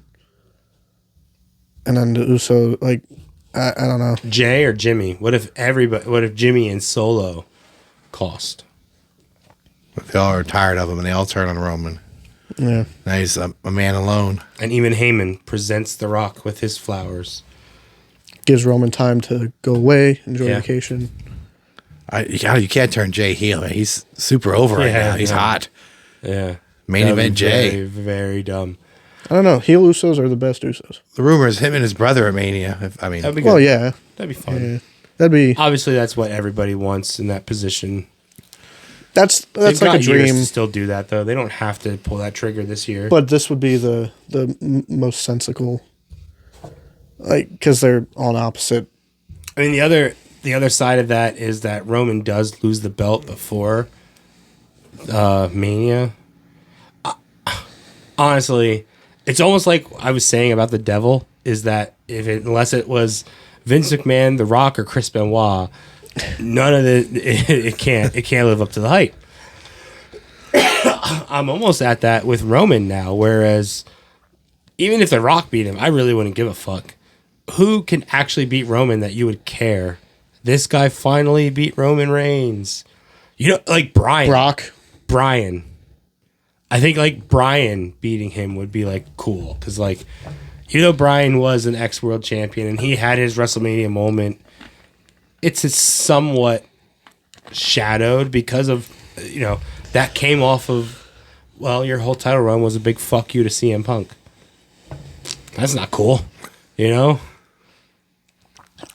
and then the Uso I don't know. Jay or Jimmy? What if Jimmy and Solo cost? They all are tired of him, and they all turn on Roman. Yeah, Now he's a man alone. And even Heyman presents The Rock with his flowers. gives Roman time to go away, enjoy Yeah. vacation. You can't turn Jay heel. Man. He's super over right Yeah, now. He's yeah. hot. Yeah. Main That'd be event Jay. Very, very dumb. I don't know. Heel Usos are the best Usos. The rumor is him and his brother at Mania. That'd be good. Well, yeah, That'd be fun. yeah. That'd be Obviously, that's what everybody wants in that position. that's They've like a got years dream. to still do that, though. They don't have to pull that trigger this year. But this would be the most sensical, because they're on opposite. I mean, the other side of that is that Roman does lose the belt before Mania. Honestly, it's almost like I was saying about the Devil, is that unless it was Vince McMahon, The Rock, or Chris Benoit, none of it can't live up to the hype. I'm almost at that with Roman now, whereas even if The Rock beat him, I really wouldn't give a fuck. Who can actually beat Roman that you would care? This guy finally beat Roman Reigns. You know, like Brock. Brian. I think like Brian beating him would be like cool, because like, even though Brian was an ex-world champion and he had his WrestleMania moment, it's somewhat shadowed because of, that came off of, your whole title run was a big fuck you to CM Punk. That's not cool,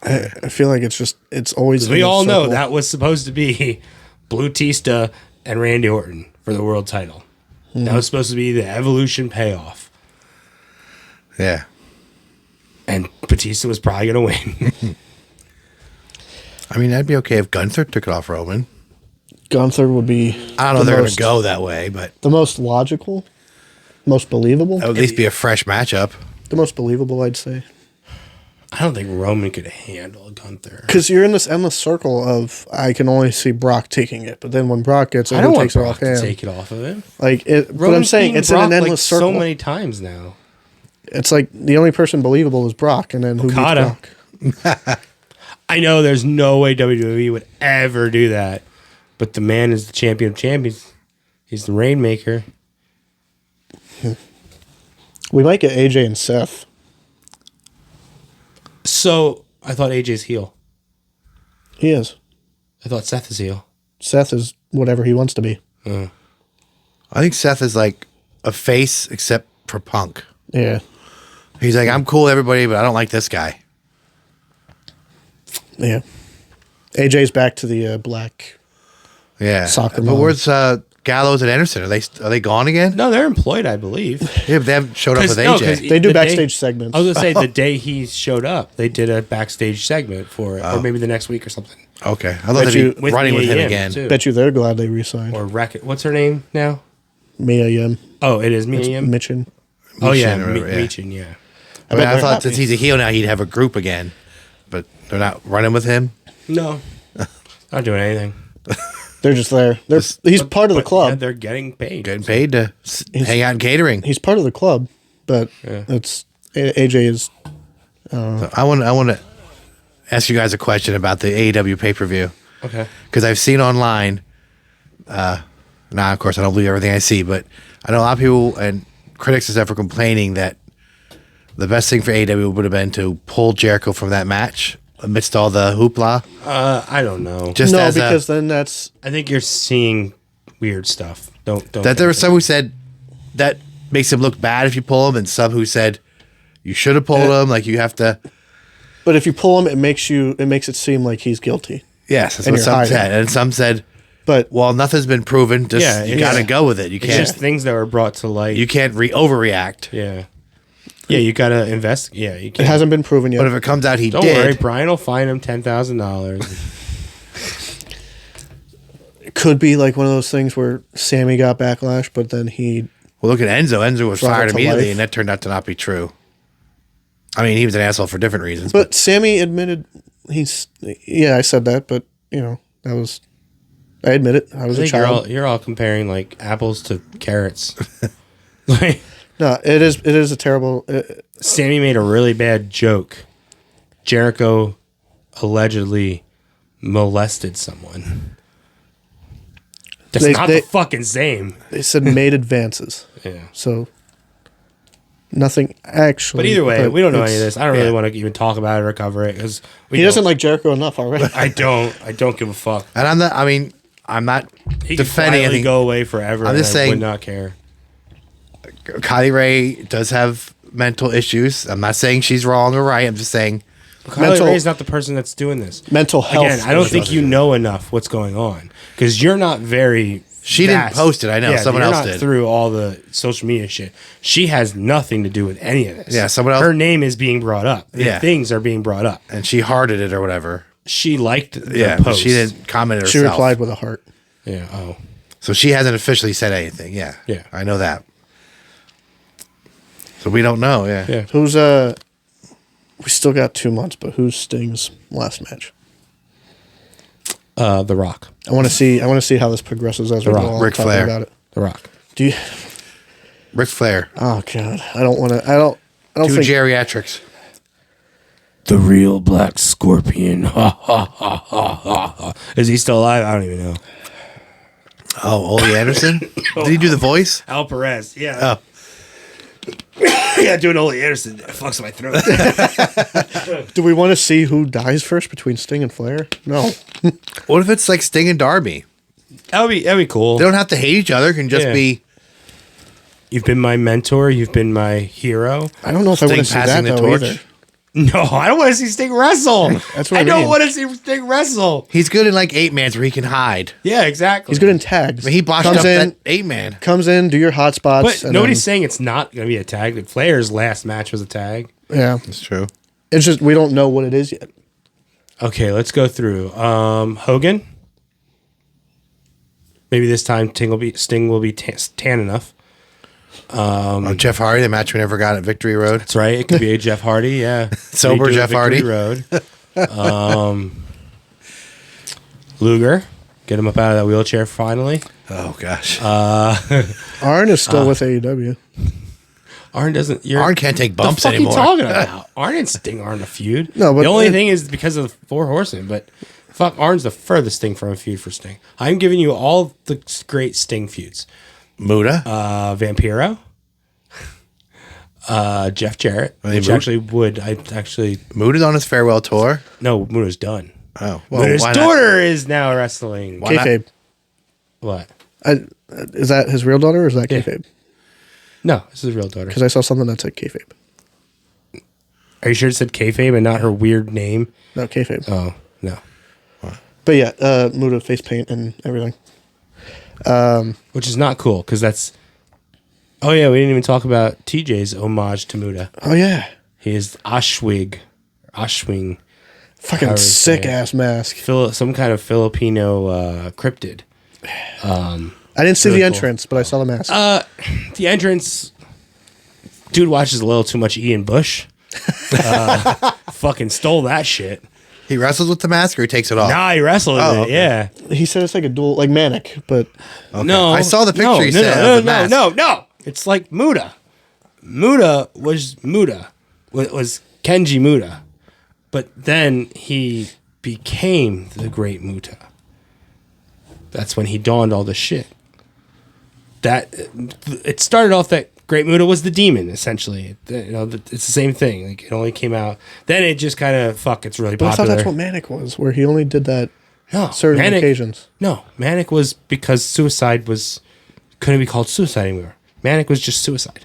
I feel like it's always. We all know that was supposed to be Batista and Randy Orton for the world title. That was supposed to be the Evolution payoff. Yeah. And Batista was probably going to win. I mean, that'd be okay if Gunther took it off Roman. Gunther would be. I don't know if they're going to go that way, but. The most logical, most believable. At least be a fresh matchup. The most believable, I'd say. I don't think Roman could handle Gunther. Because you're in this endless circle of, I can only see Brock taking it. But then when Brock gets it, I don't want takes it Brock off to him. take it off of him. But I'm saying it's Brock in an endless circle. so many times now. It's like the only person believable is Brock, and then who Okada. beats Brock? I know there's no way WWE would ever do that, but the man is the champion of champions. He's the Rainmaker. We might get AJ and Seth. So I thought AJ's heel. He is. I thought Seth is heel. Seth is whatever he wants to be. I think Seth is like a face except for Punk. Yeah. He's like, I'm cool with everybody, but I don't like this guy. Yeah. AJ's back to the black. Yeah. Soccer But mom. where's Gallows and Anderson? Are they gone again? No, they're employed, I believe. Yeah, but they haven't showed up with AJ. They do backstage segments. I was going to say, the day he showed up, they did a backstage segment for it, or maybe the next week or something. Okay. I thought they'd be With running with Mia him Yim, again. too. Bet you they're glad they re-signed. Or what's her name now? Mia Yim. Oh, it is Mia Yim? Mitchin. Oh, yeah, Michin or whatever, yeah. Michin, yeah. I mean, I they're thought happy. since he's a heel now, he'd have a group again. But they're not running with him. No. Not doing anything. They're just there. He's part of the But, club. yeah, they're getting paid. Getting paid to hang out in catering. He's part of the club, but it's AJ is. I want to ask you guys a question about the AEW pay-per-view. Okay. Because I've seen online, now of course I don't believe everything I see, but I know a lot of people and critics and stuff are complaining that the best thing for AEW would have been to pull Jericho from that match amidst all the hoopla. I don't know. Just No, as because then that's. I think you're seeing weird stuff. Don't. that there was some who said that makes him look bad if you pull him, and some who said you should have pulled him, like you have to. But if you pull him, it makes it seem like he's guilty. Yes, that's And what you're some hiding. said, and some said, But well, nothing's been proven. Just you got to go with it. You It's can't. just things that were brought to light. You can't overreact. Yeah. Yeah, you gotta invest. Yeah, you it can't. hasn't been proven yet. But if it comes out he Don't did, worry, Brian will fine him $10,000. It could be like one of those things where Sammy got backlash, but then he. well, look at Enzo. Enzo was Brought it fired to immediately, life. and that turned out to not be true. I mean, he was an asshole for different reasons. But Sammy admitted he's. Yeah, I said that, but that was. I admit it. I was I a think child. you're all comparing like apples to carrots. Like No, it is a terrible. Sammy made a really bad joke. Jericho allegedly molested someone. That's not the fucking same. They said made advances, Yeah. so nothing actually. But either way, we don't know any of it's- this. I don't really want to even talk about it or cover it because He doesn't like Jericho enough already. I don't give a fuck. and I'm not He could defending quietly anything. go away forever. I'm just and I saying- would not care. Kylie Ray does have mental issues. I'm not saying she's wrong or right. I'm just saying Kylie Ray is not the person that's doing this. Mental health. Again, I don't think you know enough what's going on because you're not very. She didn't vast. post it, I know. Someone you're else not did. Through all the social media shit, she has nothing to do with any of this. Yeah, someone else- Her name is being brought up. Yeah. Things are being brought up. and she hearted it or whatever. She liked the Yeah, but post. she didn't comment She herself. replied with a heart. Yeah. Oh. So she hasn't officially said anything. Yeah. Yeah. I know that. So we don't know. Yeah. Yeah. Who's We still got 2 months, but who's Sting's last match? The Rock. I want to see how this progresses as we go Rock. along Ric talking Flair. about it. The Rock. Do you? Ric Flair. Oh God, I don't want to. I don't Two think. geriatrics. The real Black Scorpion. Ha ha ha ha ha. Is he still alive? I don't even know. Oh, Ole Anderson? Did he do the voice? Al Perez. Yeah. Oh. Yeah, doing Ole Anderson fucks my throat. Do we want to see who dies first between Sting and Flair? No. What if it's like Sting and Darby? That'd be cool. They don't have to hate each other. It can just Yeah. be You've been my mentor. You've been my hero. I don't know if I want to see that passing the though torch. either. No, I don't want to see Sting wrestle. That's what I don't mean. want to see Sting wrestle. He's good in like 8-mans where he can hide. Yeah, exactly. He's good in tags. I mean, he botched comes up in, that 8-man. comes in, do your hot spots. But and nobody's saying it's not going to be a tag. Flair's last match was a tag. Yeah, That's true. it's just we don't know what it is yet. Okay, let's go through. Hogan. Maybe this time Sting will be tan enough. Jeff Hardy, the match we never got at Victory Road. That's right. It could be a Jeff Hardy. Yeah, Sober Redo Jeff Victory Hardy. Road. Luger, get him up out of that wheelchair finally. Oh gosh. Arn is still with AEW. Arn doesn't. Arn can't take bumps the fuck anymore. You talking about? Arn and Sting aren't a feud. No, but the only thing is because of the Four Horsemen. But fuck, Arn's the furthest thing from a feud for Sting. I'm giving you all the great Sting feuds. Muda. Vampiro. Jeff Jarrett. Which actually would. Muda's on his farewell tour. No, Muda's done. Oh, well, Muda's why not? daughter is now wrestling. Why not? Kayfabe. What? Is that his real daughter or is that Yeah. kayfabe? No, this is his real daughter. Because I saw something that said kayfabe. Are you sure it said kayfabe and not her weird name? No, kayfabe. Oh, no. But yeah, Muda face paint and everything. Which is not cool because that's. Oh yeah, we didn't even talk about TJ's homage to Muda. Oh yeah, He is Ashwing, fucking How is sick that? ass mask. some kind of Filipino cryptid. I didn't see Really the cool. entrance, but I saw the mask. The entrance, dude watches a little too much Ian Bush. Fucking stole that shit. He wrestles with the mask or he takes it off? Nah, he wrestled in Oh, it. okay. Yeah. He said it's like a dual, like Manic, but Okay. No, I saw the picture No, he no, said no, of the no, mask. no. It's like Muda. Muda. Was Kenji Muda, but then he became the Great Muta. That's when he donned all the shit. That it started off that Great Muta was the demon, essentially. It's the same thing. Like it only came out. Then it just kind of it's really I thought popular. that's what Manic was, where he only did that No, certain Manic, occasions. No, Manic was because suicide couldn't be called suicide anymore. Manic was just suicide.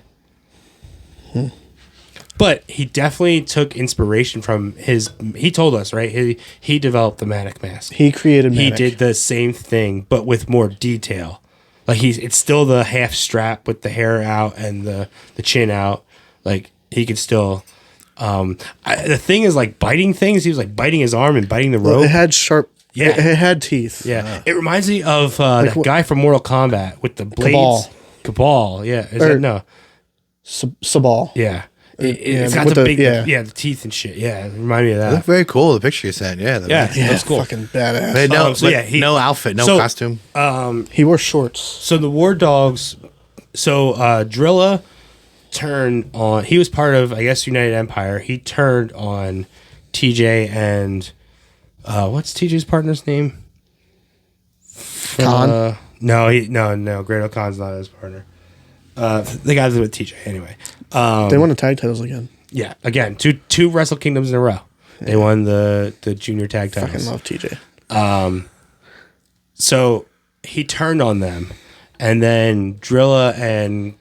But he definitely took inspiration from he told us, right? He developed the Manic mask. He created Manic. He did the same thing, but with more detail. Like it's still the half strap with the hair out and the chin out. Like he could still. The thing is like biting things. He was like biting his arm and biting the rope. Well, it had sharp. Yeah. It had teeth. Yeah, it reminds me of that guy from Mortal Kombat with the blades. Cabal. Cabal, yeah. Is Or- that no? Sabal. Yeah. It's yeah, got with the the- big, yeah. the teeth and shit. Yeah, it reminded me of It that. looked very cool, the picture you sent. Yeah. The Yeah, mask. Yeah, that's cool. fucking badass. But no, So, yeah, no outfit, no so- costume. He wore shorts. So the War Dogs, Drilla turned on. He was part of, I guess, United Empire. He turned on TJ and what's TJ's partner's name? Khan? No. Great Khan's not his partner. The guy with TJ anyway. They won the tag titles again. Yeah, again, two Wrestle Kingdoms in a row. They won the junior tag titles. Fucking love TJ. So he turned on them, and then Drilla and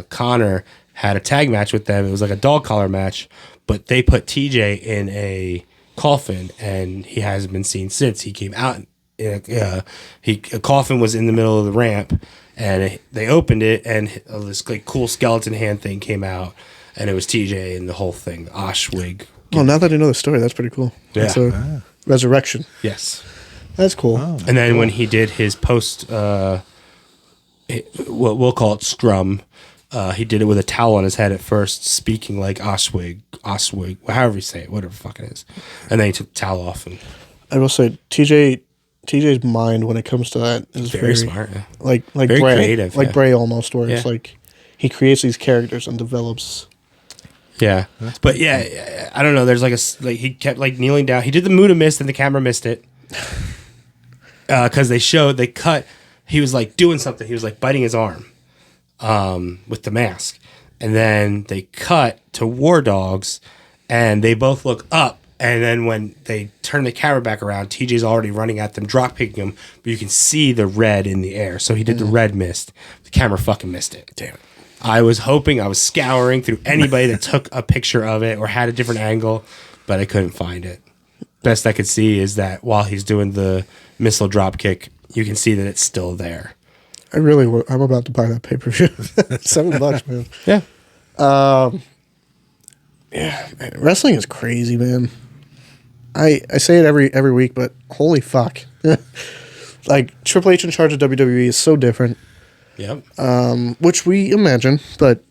Connor had a tag match with them. It was like a dog collar match, but they put TJ in a coffin, and he hasn't been seen since. He came out. A coffin was in the middle of the ramp, and they opened it, and this like cool skeleton hand thing came out, and it was TJ and the whole thing, Oshwig. Well, now that I know the story, that's pretty cool. Yeah. It's a resurrection. Yes. That's cool. And then when he did his post, what we'll call it scrum, he did it with a towel on his head at first, speaking like Oswig, however you say it, whatever the fuck it is. And then he took the towel off and I will say TJ's mind when it comes to that is very smart. Yeah. Like Very Bray, creative, like yeah. Bray almost, where it's Yeah. like he creates these characters and develops. Yeah, but yeah, I don't know. There's like he kept like kneeling down. He did the Muda mist and the camera missed it because they cut. He was like doing something. He was like biting his arm with the mask, And then they cut to War Dogs, and they both look up. And then when they turn the camera back around, TJ's already running at them, drop kicking them, but you can see the red in the air. So he did the red mist. The camera fucking missed it. Damn it. I was hoping, I was scouring through anybody that took a picture of it or had a different angle, but I couldn't find it. Best I could see is that while he's doing the missile drop kick, you can see that it's still there. I'm about to buy that pay-per-view. $7, man. Yeah. Yeah, man, wrestling is crazy, man. I say it every week, but holy fuck. Like, Triple H in charge of WWE is so different. Yep. Which we imagine, but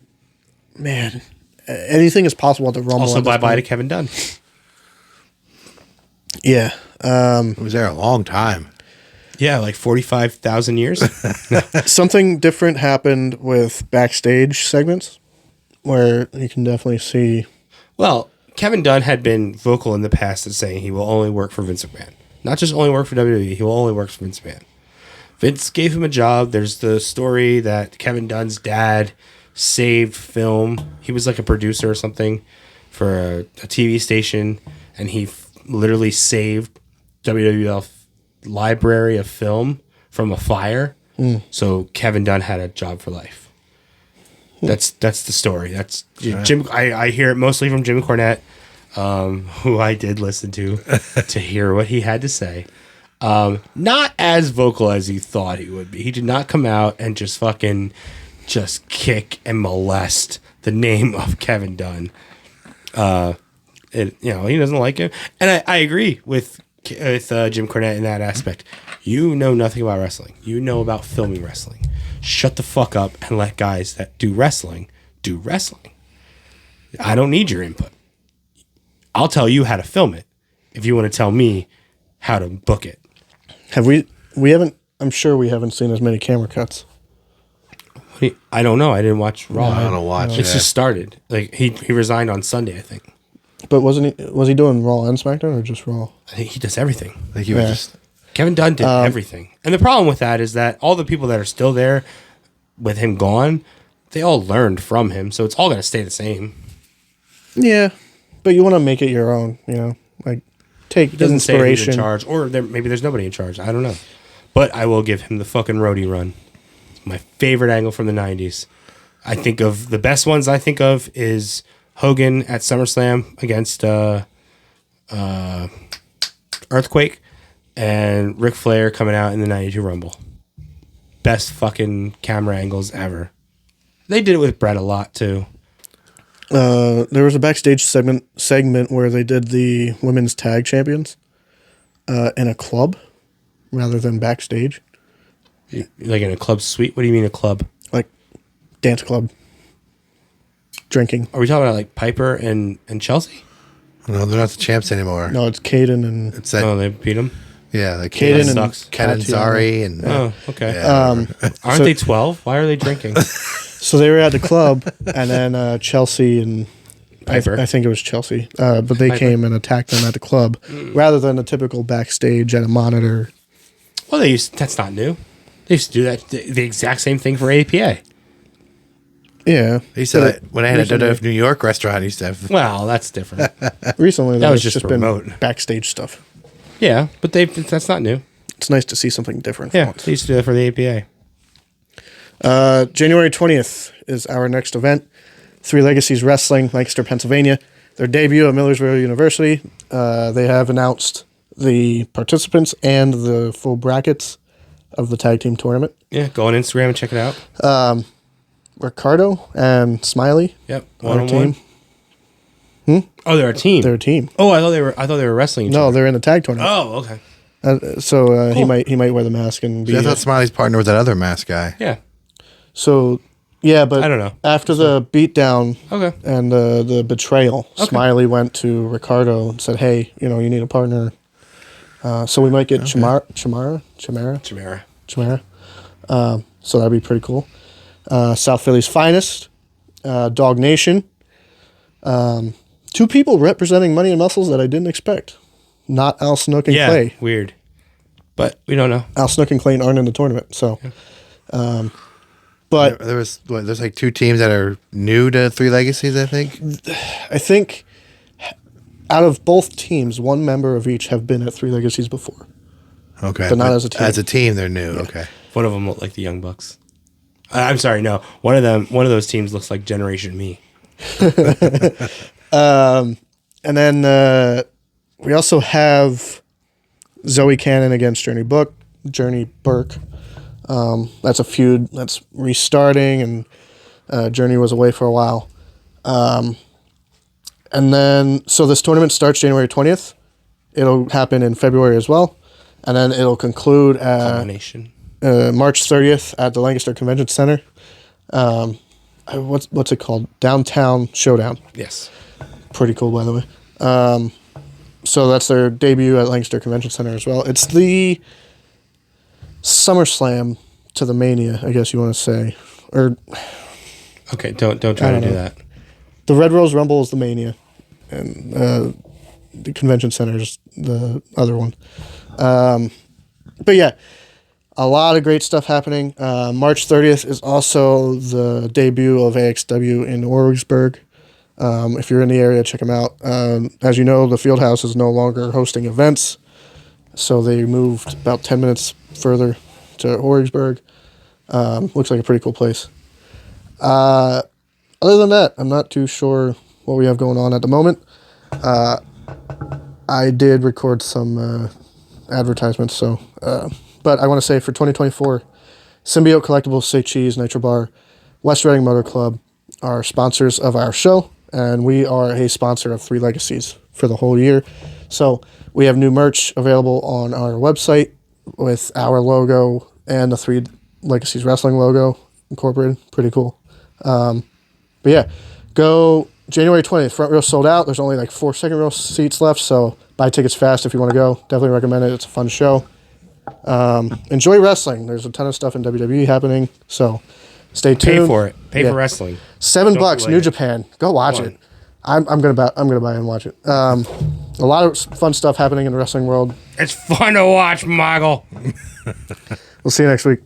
man, anything is possible at the Rumble. Also, bye-bye to Kevin Dunn. Yeah. It was there a long time. Yeah, like 45,000 years. Something different happened with backstage segments where you can definitely see. Well, Kevin Dunn had been vocal in the past at saying he will only work for Vince McMahon. Not just only work for WWE, he will only work for Vince McMahon. Vince gave him a job. There's the story that Kevin Dunn's dad saved film. He was like a producer or something for a TV station, and he literally saved WWF library of film from a fire. So Kevin Dunn had a job for life. That's the story. That's Jim. I hear it mostly from Jim Cornette, who I did listen to hear what he had to say. Not as vocal as he thought he would be. He did not come out and just fucking just kick and molest the name of Kevin Dunn. He doesn't like it, and I agree with Jim Cornette in that aspect. You know nothing about wrestling. You know about filming wrestling. Shut the fuck up and let guys that do wrestling do wrestling. I don't need your input. I'll tell you how to film it if you want to tell me how to book it. We haven't, I'm sure we haven't seen as many camera cuts. I don't know. I didn't watch Raw. I don't watch It's just started. Like he resigned on Sunday, I think. But was he doing Raw and SmackDown or just Raw? I think he does everything. I think he was just... Kevin Dunn did everything. And the problem with that is that all the people that are still there with him gone, they all learned from him. So it's all going to stay the same. Yeah. But you want to make it your own, like take It doesn't say inspiration. who's in charge, or maybe there's nobody in charge. I don't know. But I will give him the fucking roadie run. It's my favorite angle from the 90s. I think of the best ones I think of is Hogan at SummerSlam against Earthquake and Ric Flair coming out in the 92 Rumble. Best fucking camera angles ever. They did it with Brett a lot too. There was a backstage segment where they did the women's tag champions in a club rather than backstage. Like in a club suite? What do you mean a club? Like dance club. Drinking. Are we talking about like Piper and Chelsea? No, they're not the champs anymore. No, it's Caden and It's that... Oh, they beat them? Yeah, like Caden and sucks. Ken and Tatiana. Zari and... Oh, okay. Yeah. Aren't they 12? Why are they drinking? So they were at the club, and then Chelsea and Piper. I think it was Chelsea, but they Piper. came and attacked them at the club rather than a typical backstage at a monitor. Well, that's not new. They used to do that, the exact same thing for APA. Yeah, They used to, But when I had a recently- WWF New York restaurant, I used to have... Well, that's different. recently That was there's just been remote. backstage stuff. Yeah, but that's not new. It's nice to see something different. for Yeah, once. they used to do that for the APA. January 20th is our next event. Three Legacies Wrestling, Lancaster, Pennsylvania. Their debut at Millersville University. They have announced the participants and the full brackets of the tag team tournament. Yeah, go on Instagram and check it out. Ricardo and Smiley. Yep, are a one-on-one. team. Oh, they're a team. They're a team. Oh, I thought they were wrestling each No, other. they're in the tag tournament. Oh, okay. So he Cool. might wear the mask and be. I thought Smiley's partner was that other mask guy. Yeah. So yeah, but I don't know. After the beatdown Okay. and the betrayal, Smiley went to Ricardo and said, "Hey, you need a partner." So we might get Chimera. Chimera. So that'd be pretty cool. South Philly's finest, Dog Nation. Two people representing Money and Muscles that I didn't expect. Not Al Snook and Yeah, Clay. weird. But we don't know. Al Snook and Clay aren't in the tournament, so But there's like 2 teams that are new to Three Legacies, I think. I think out of both teams, one member of each have been at Three Legacies before. Okay. But not as a team. As a team, they're new. Yeah. Okay. One of them looked like the Young Bucks. I'm sorry, no. One of those teams looks like Generation Me. And then we also have Zoe Cannon against Journey Burke. That's a feud that's restarting, and Journey was away for a while. And then, so this tournament starts January 20th. It'll happen in February as well. And then it'll conclude Combination. March 30th at the Lancaster Convention Center. What's it called? Downtown Showdown. Yes. Pretty cool, by the way. So that's their debut at Lancaster Convention Center as well. It's the SummerSlam to the Mania, I guess you want to say. Or okay, don't try to do that. The Red Rose Rumble is the Mania, and the Convention Center is the other one. But yeah, a lot of great stuff happening. March 30th is also the debut of AXW in Orwigsburg. If you're in the area, check them out. As you know, the Fieldhouse is no longer hosting events, so they moved about 10 minutes further to Orwigsburg. Looks like a pretty cool place. Other than that, I'm not too sure what we have going on at the moment. I did record some advertisements, so but I want to say for 2024, Symbiote Collectibles, Say Cheese, Nitro Bar, West Reading Motor Club are sponsors of our show, and we are a sponsor of Three Legacies for the whole year. So we have new merch available on our website with our logo and the Three Legacies Wrestling logo incorporated. Pretty cool. But yeah, go January 20th. Front row sold out. There's only like 4 second row seats left, so buy tickets fast if you want to go. Definitely recommend it. It's a fun show. Enjoy wrestling. There's a ton of stuff in WWE happening, so stay tuned. Pay for it. Pay for wrestling. $7, New Japan. Go watch it. I'm gonna buy and watch it. A lot of fun stuff happening in the wrestling world. It's fun to watch, Michael. We'll see you next week.